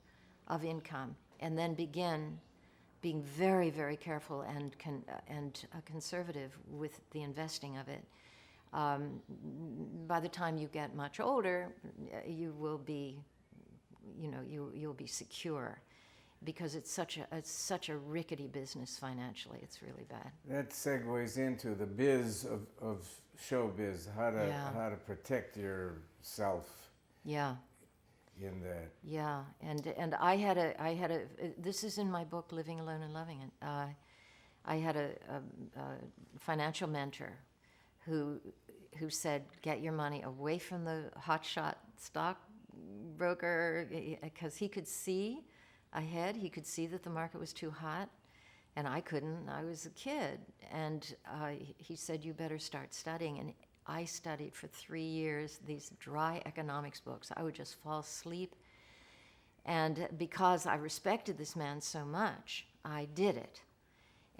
of income, and then begin being very, very careful and conservative with the investing of it. By the time you get much older, you will be, you'll be secure, because it's such a rickety business financially. It's really bad. That segues into the biz of showbiz, how to protect yourself. Yeah. in that. Yeah, and I had a this is in my book, Living Alone and Loving It. I had a financial mentor who said, get your money away from the hotshot stockbroker, because he could see ahead. He could see that the market was too hot, and I couldn't. I was a kid, and he said, you better start studying. And I studied for 3 years these dry economics books. I would just fall asleep. And because I respected this man so much, I did it.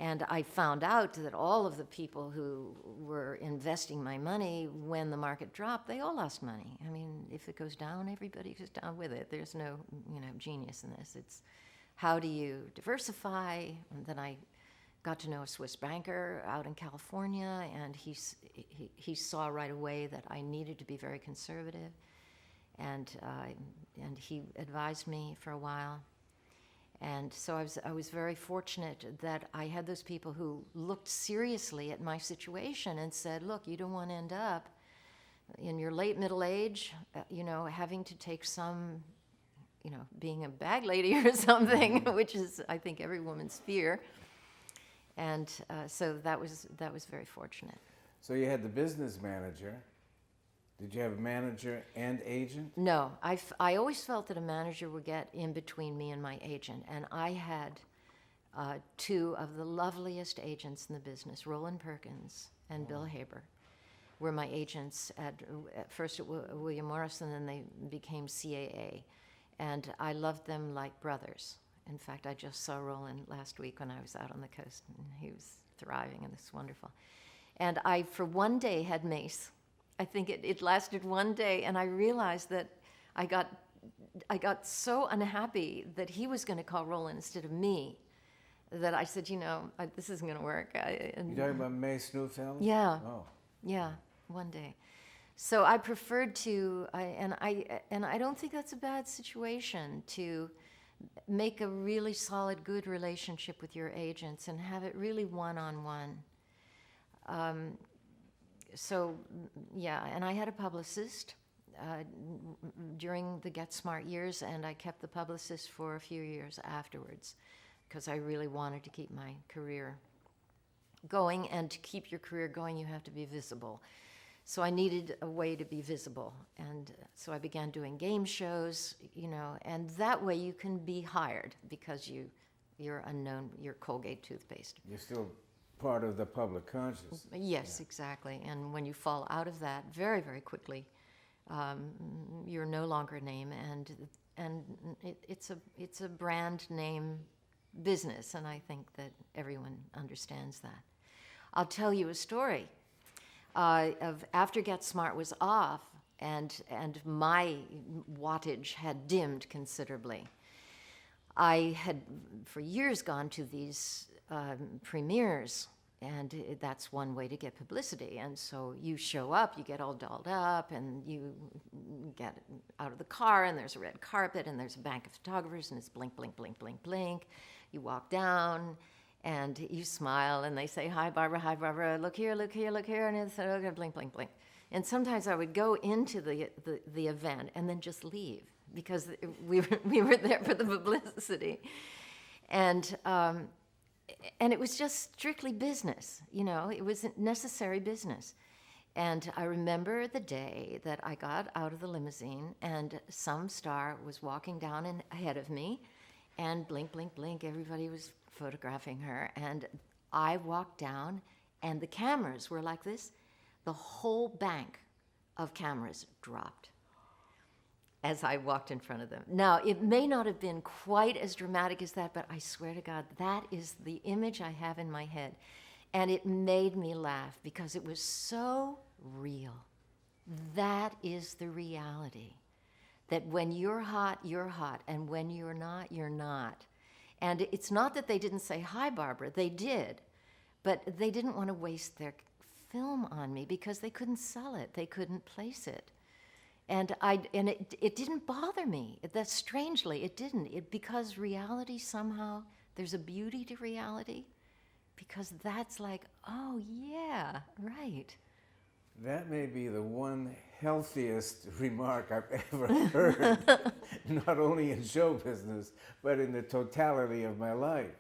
And I found out that all of the people who were investing my money when the market dropped, they all lost money. I mean, if it goes down, everybody goes down with it. There's no, genius in this. It's how do you diversify? And then I got to know a Swiss banker out in California, and he saw right away that I needed to be very conservative, and he advised me for a while. And so I was very fortunate that I had those people who looked seriously at my situation and said, look, you don't want to end up in your late middle age, having to take some, being a bag lady or something, which is, I think, every woman's fear. And so that was very fortunate. So you had the business manager. Did you have a manager and agent? No, I always felt that a manager would get in between me and my agent, and I had two of the loveliest agents in the business. Roland Perkins and Bill Haber were my agents at first at William Morris, and then they became CAA, and I loved them like brothers. In fact, I just saw Roland last week when I was out on the coast, and he was thriving, and it's wonderful. And I, for one day, had mace. I think it lasted one day, and I realized that I got so unhappy that he was going to call Roland instead of me, that I said, this isn't going to work. You talking about Mace Neufeld? Yeah. Oh. Yeah, one day. So I preferred to, and I don't think that's a bad situation, to make a really solid, good relationship with your agents and have it really one-on-one. So, yeah, and I had a publicist during the Get Smart years, and I kept the publicist for a few years afterwards because I really wanted to keep my career going, and to keep your career going, you have to be visible. So I needed a way to be visible, and so I began doing game shows, and that way you can be hired because you're unknown, you're Colgate toothpaste. You're still part of the public consciousness. Yes, Yeah. exactly. And when you fall out of that very, very quickly, you're no longer a name, and it's a brand name business, and I think that everyone understands that. I'll tell you a story of after Get Smart was off, and my wattage had dimmed considerably. I had for years gone to these premieres, and that's one way to get publicity. And so you show up, you get all dolled up, and you get out of the car, and there's a red carpet, and there's a bank of photographers, and it's blink, blink, blink, blink, blink. You walk down, and you smile, and they say, hi, Barbara, look here, look here, look here, and it's okay, blink, blink, blink. And sometimes I would go into the event and then just leave, because we were there for the publicity. And it was just strictly business, it was necessary business. And I remember the day that I got out of the limousine, and some star was walking down ahead of me, and blink, blink, blink, everybody was photographing her. And I walked down, and the cameras were like this. The whole bank of cameras dropped as I walked in front of them. Now, it may not have been quite as dramatic as that, but I swear to God, that is the image I have in my head. And it made me laugh because it was so real. That is the reality. That when you're hot, and when you're not, you're not. And it's not that they didn't say, hi, Barbara. They did. But they didn't want to waste their film on me because they couldn't sell it. They couldn't place it. And it didn't bother me. That strangely, it didn't. Because reality somehow, there's a beauty to reality, because that's like, oh yeah, right. That may be the one healthiest remark I've ever heard, not only in show business, but in the totality of my life.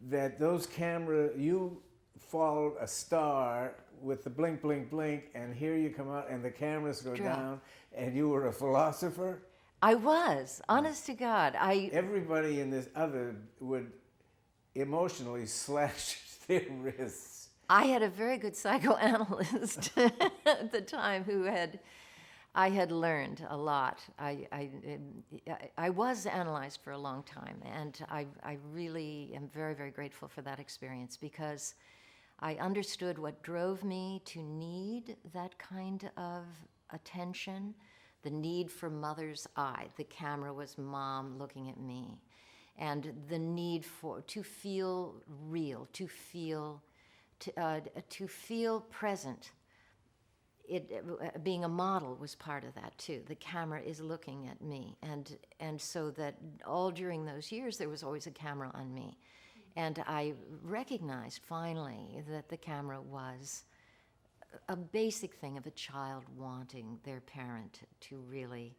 That those you fall a star with the blink, blink, blink, and here you come out and the cameras go Drop. down, and you were a philosopher. I was, honest to God. Everybody in this other would emotionally slash their wrists. I had a very good psychoanalyst at the time I had learned a lot. I was analyzed for a long time, and I really am very, very grateful for that experience, because I understood what drove me to need that kind of attention, the need for mother's eye. The camera was mom looking at me, and the need to feel real, to feel present. Being a model was part of that too. The camera is looking at me, and so that all during those years there was always a camera on me, and I recognized finally that the camera was a basic thing of a child wanting their parent to really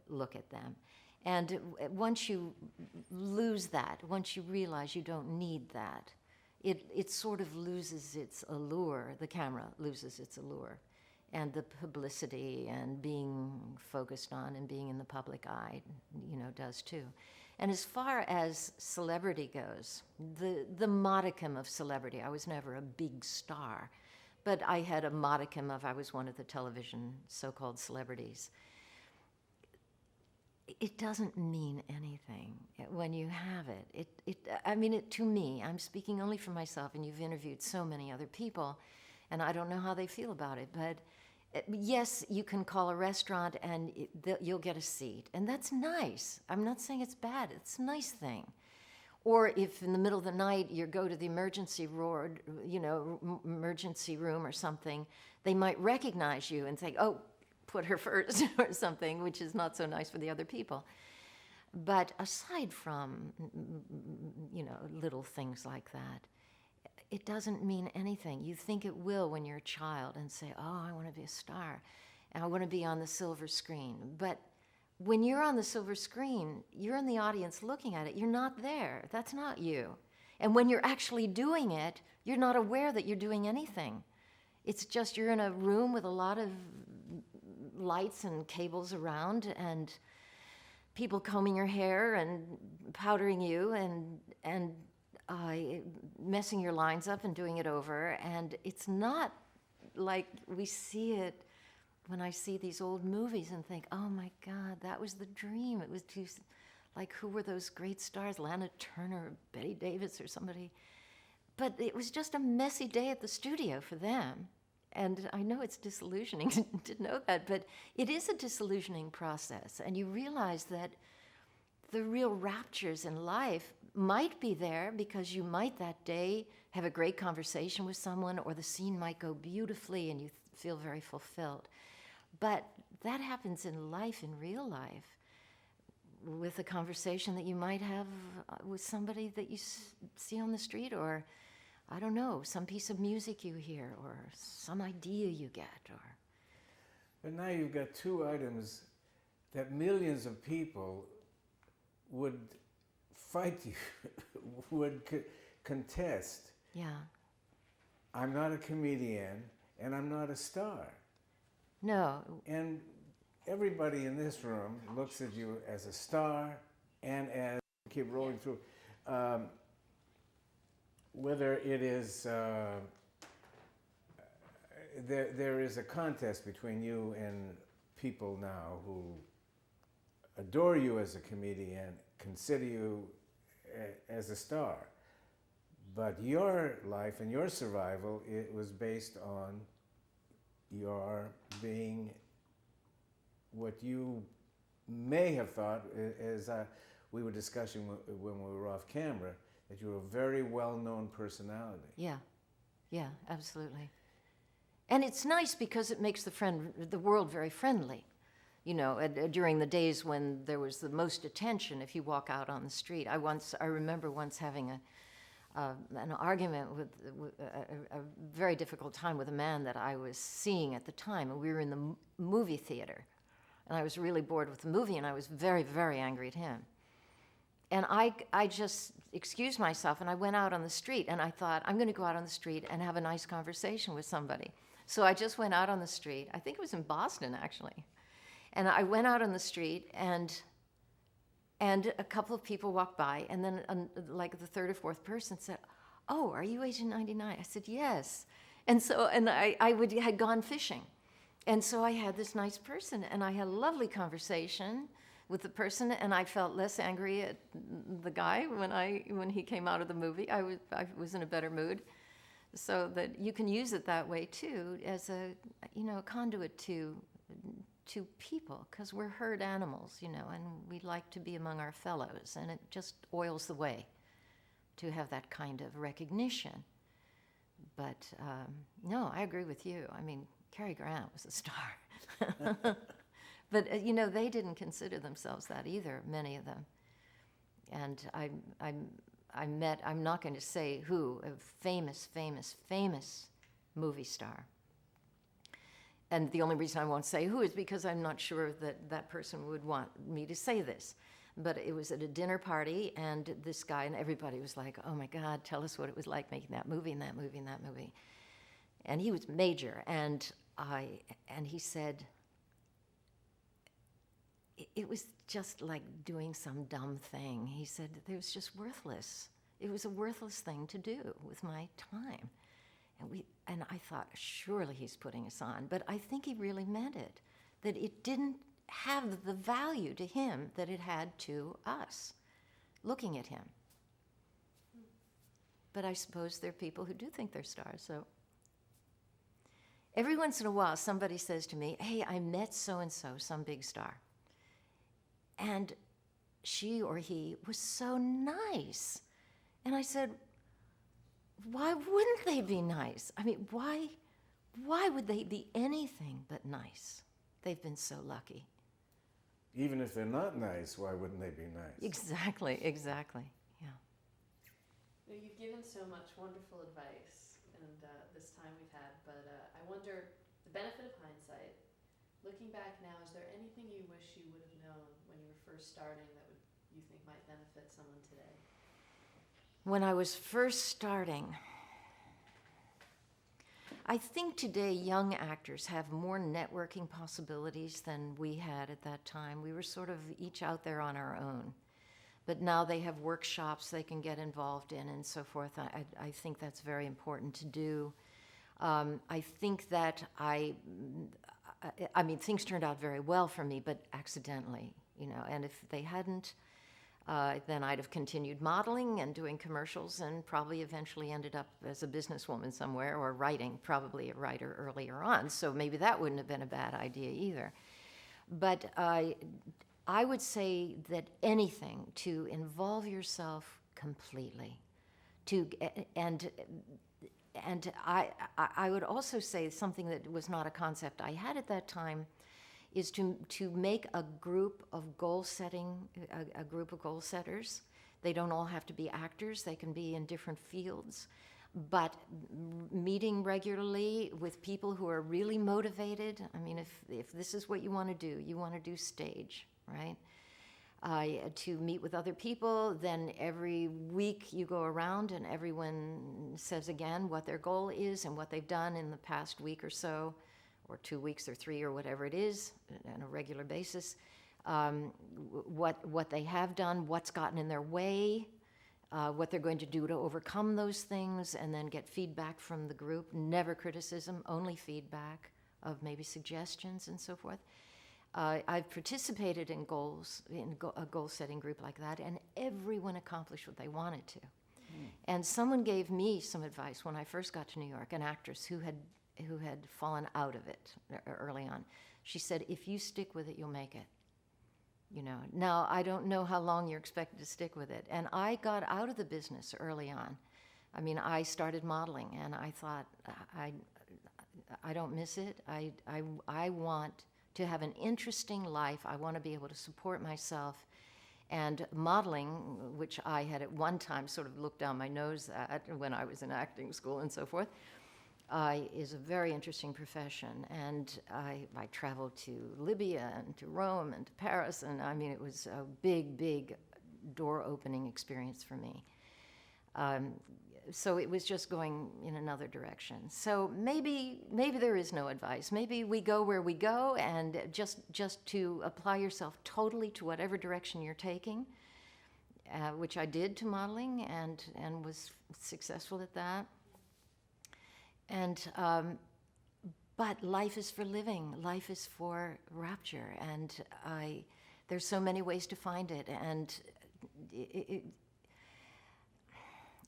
look at them. And once you lose that, once you realize you don't need that, it sort of loses its allure. The camera loses its allure, and the publicity and being focused on and being in the public eye, does too. And as far as celebrity goes, the modicum of celebrity, I was never a big star, but I had a modicum of, I was one of the television so-called celebrities. It doesn't mean anything when you have it. To me, I'm speaking only for myself, and you've interviewed so many other people, and I don't know how they feel about it, but yes, you can call a restaurant and you'll get a seat, and that's nice. I'm not saying it's bad. It's a nice thing. Or if in the middle of the night you go to the emergency ward, emergency room or something, they might recognize you and think, oh, put her first or something, which is not so nice for the other people. But aside from, little things like that, it doesn't mean anything. You think it will when you're a child and say, oh, I want to be a star, and I want to be on the silver screen. But when you're on the silver screen, you're in the audience looking at it. You're not there. That's not you. And when you're actually doing it, you're not aware that you're doing anything. It's just you're in a room with a lot of lights and cables around, and people combing your hair and powdering you and messing your lines up and doing it over. And it's not like we see it when I see these old movies and think, oh my God, that was the dream. It was too, like, who were those great stars? Lana Turner, Betty Davis, or somebody. But it was just a messy day at the studio for them. And I know it's disillusioning to know that, but it is a disillusioning process. And you realize that the real raptures in life might be there because you might that day have a great conversation with someone, or the scene might go beautifully and you feel very fulfilled. But that happens in life, in real life, with a conversation that you might have with somebody that you see on the street, or I don't know, some piece of music you hear, or some idea you get, or... But now you've got two items that millions of people would fight you, would contest. Yeah. I'm not a comedian, and I'm not a star. No. And everybody in this room looks at you as a star, and as, keep rolling through, whether it is, there is a contest between you and people now who adore you as a comedian, consider you as a star. But your life and your survival, it was based on your being what you may have thought, as we were discussing when we were off camera, that you were a very well-known personality. Yeah, absolutely. And it's nice because it makes the world very friendly. During the days when there was the most attention, if you walk out on the street. I remember once having an argument with a very difficult time with a man that I was seeing at the time, and we were in the movie theater, and I was really bored with the movie, and I was very, very angry at him. And I just excused myself, and I went out on the street, and I thought, I'm going to go out on the street and have a nice conversation with somebody. So I just went out on the street. I think it was in Boston, actually. And I went out on the street, and a couple of people walked by, and then like the third or fourth person said, "Oh, are you Agent 99?" I said, "Yes." And so, I had gone fishing. And so I had this nice person, and I had a lovely conversation with the person, and I felt less angry at the guy when he came out of the movie. I was in a better mood. So that you can use it that way too, as a conduit to people, because we're herd animals, and we like to be among our fellows, and it just oils the way to have that kind of recognition. But no, I agree with you. I mean, Cary Grant was a star. But they didn't consider themselves that either, many of them. And I met, I'm not going to say who, a famous movie star. And the only reason I won't say who is because I'm not sure that that person would want me to say this. But it was at a dinner party, and this guy, and everybody was like, "Oh my God, tell us what it was like making that movie and that movie and that movie." And he was major, and he said, it was just like doing some dumb thing. He said it was just worthless. It was a worthless thing to do with my time. And I thought, surely he's putting us on. But I think he really meant it, that it didn't have the value to him that it had to us, looking at him. But I suppose there are people who do think they're stars, so. Every once in a while, somebody says to me, "Hey, I met so-and-so, some big star. And she or he was so nice." And I said, why wouldn't they be nice? I mean, why would they be anything but nice? They've been so lucky. Even if they're not nice, why wouldn't they be nice? Exactly, yeah. You've given so much wonderful advice and this time we've had, but I wonder, the benefit of hindsight, looking back now, is there anything you wish you would have known when you were first starting that you think might benefit someone today? When I was first starting, I think today young actors have more networking possibilities than we had at that time. We were sort of each out there on our own. But now they have workshops they can get involved in and so forth. I think that's very important to do. I think that I mean, things turned out very well for me, but accidentally, and if they hadn't, then I'd have continued modeling and doing commercials and probably eventually ended up as a businesswoman somewhere or writing, probably a writer earlier on. So maybe that wouldn't have been a bad idea either. But I would say that anything to involve yourself completely, and I would also say something that was not a concept I had at that time, is to make a group of goal setters. They don't all have to be actors. They can be in different fields. But meeting regularly with people who are really motivated. I mean, if this is what you want to do stage, right? To meet with other people, then every week you go around and everyone says again what their goal is and what they've done in the past week or so, or 2 weeks or 3 or whatever it is on a regular basis, what they have done, what's gotten in their way, what they're going to do to overcome those things, and then get feedback from the group. Never criticism, only feedback of maybe suggestions and so forth. I've participated in a goal-setting group like that, and everyone accomplished what they wanted to. And someone gave me some advice when I first got to New York, an actress who had fallen out of it early on. She said, "If you stick with it, you'll make it." Now I don't know how long you're expected to stick with it. And I got out of the business early on. I mean, I started modeling, and I thought, I don't miss it. I want to have an interesting life. I want to be able to support myself. And modeling, which I had at one time sort of looked down my nose at when I was in acting school and so forth, is a very interesting profession. And I traveled to Libya and to Rome and to Paris, and I mean, it was a big, big door-opening experience for me. So it was just going in another direction. So maybe there is no advice. Maybe we go where we go, and just to apply yourself totally to whatever direction you're taking, which I did to modeling, and was successful at that. And but life is for living. Life is for rapture, and there's so many ways to find it, and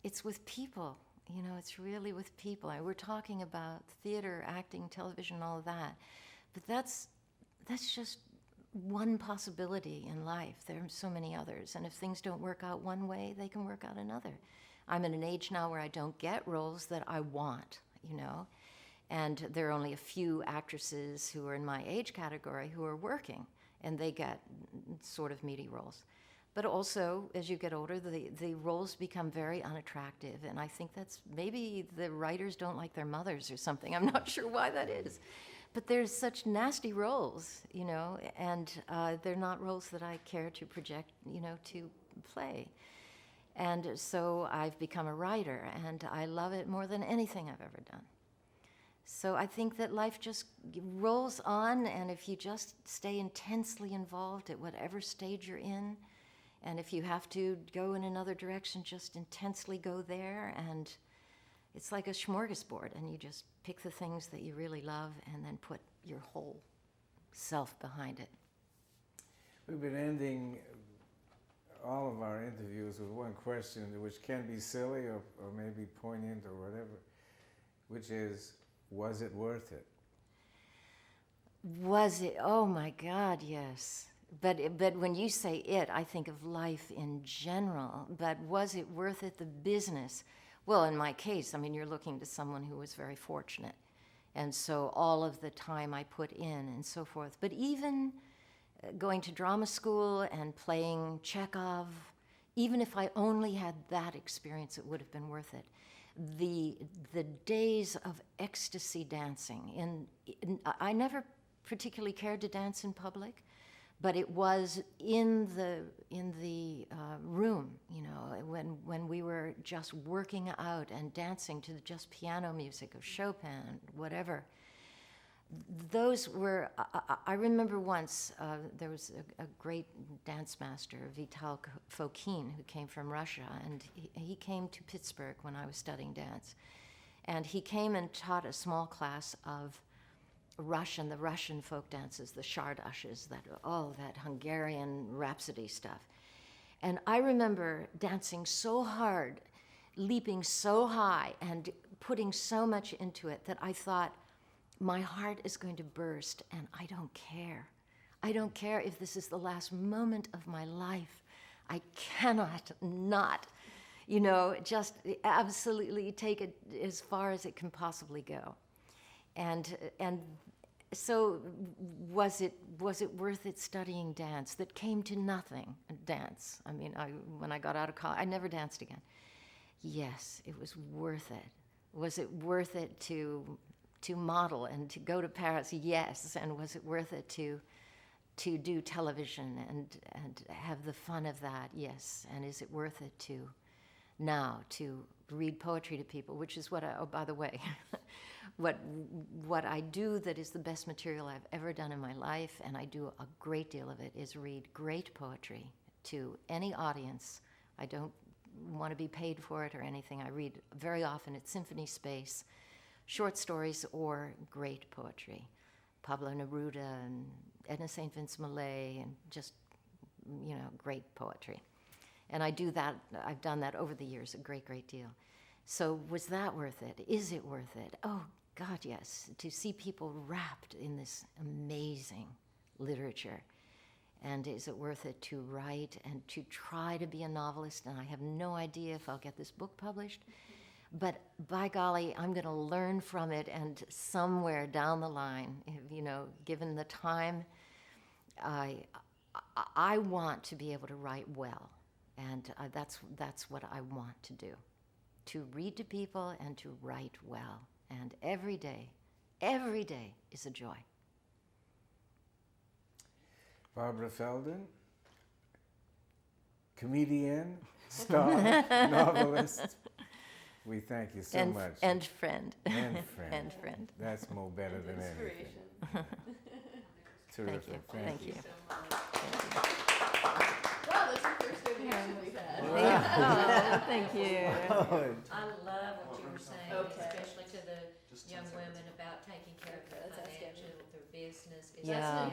it's with people, you know, it's really with people. We're talking about theater, acting, television, all of that. But that's just one possibility in life. There are so many others. And if things don't work out one way, they can work out another. I'm at an age now where I don't get roles that I want, you know. And there are only a few actresses who are in my age category who are working, and they get sort of meaty roles. But also, as you get older, the roles become very unattractive, and I think that's maybe the writers don't like their mothers or something. I'm not sure why that is. But there's such nasty roles, you know, and they're not roles that I care to project, you know, to play. And so I've become a writer, and I love it more than anything I've ever done. So I think that life just rolls on, and if you just stay intensely involved at whatever stage you're in, and if you have to go in another direction, just intensely go there. And it's like a smorgasbord, and you just pick the things that you really love and then put your whole self behind it. We've been ending all of our interviews with one question, which can be silly or maybe poignant or whatever, which is, was it worth it? Was it? Oh my God, yes. But when you say it, I think of life in general. But was it worth it, the business? Well, in my case, I mean, you're looking to someone who was very fortunate. And so all of the time I put in and so forth. But even going to drama school and playing Chekhov, even if I only had that experience, it would have been worth it. The days of ecstasy dancing, I never particularly cared to dance in public. But it was in the room, you know, when we were just working out and dancing to just piano music of Chopin, whatever. Those were, I remember once there was a great dance master, Vital Fokin, who came from Russia, and he came to Pittsburgh when I was studying dance. And he came and taught a small class of the Russian folk dances, the shardashes, that Hungarian rhapsody stuff. And I remember dancing so hard, leaping so high, and putting so much into it that I thought, my heart is going to burst, and I don't care. I don't care if this is the last moment of my life. I cannot not, you know, just absolutely take it as far as it can possibly go. And so was it worth it studying dance that came to nothing? Dance. I mean, when I got out of college, I never danced again. Yes, it was worth it. Was it worth it to model and to go to Paris? Yes. And was it worth it to do television and have the fun of that? Yes. And is it worth it to read poetry to people, which is what by the way, what I do that is the best material I've ever done in my life, and I do a great deal of it, is read great poetry to any audience. I don't want to be paid for it or anything. I read very often at Symphony Space, short stories or great poetry. Pablo Neruda and Edna St. Vincent Millay, and just, you know, great poetry. And I do that, I've done that over the years, a great, great deal. So was that worth it? Is it worth it? Oh, God, yes. To see people wrapped in this amazing literature. And is it worth it to write and to try to be a novelist? And I have no idea if I'll get this book published. But by golly, I'm going to learn from it, and somewhere down the line, you know, given the time, I want to be able to write well, and that's what I want to do, to read to people and to write well. And every day is a joy. Barbara Feldon, comedian, star, novelist. We thank you so much. And friend. And friend. And friend. That's more better than anything. Inspiration. Terrific. Thank you. So much. Wow, that's the first donation we've had. Oh, thank you. I love what you were saying, Okay. especially to the Just young 10 seconds. women about taking care of their Okay, let's ask financial, their business. Yeah.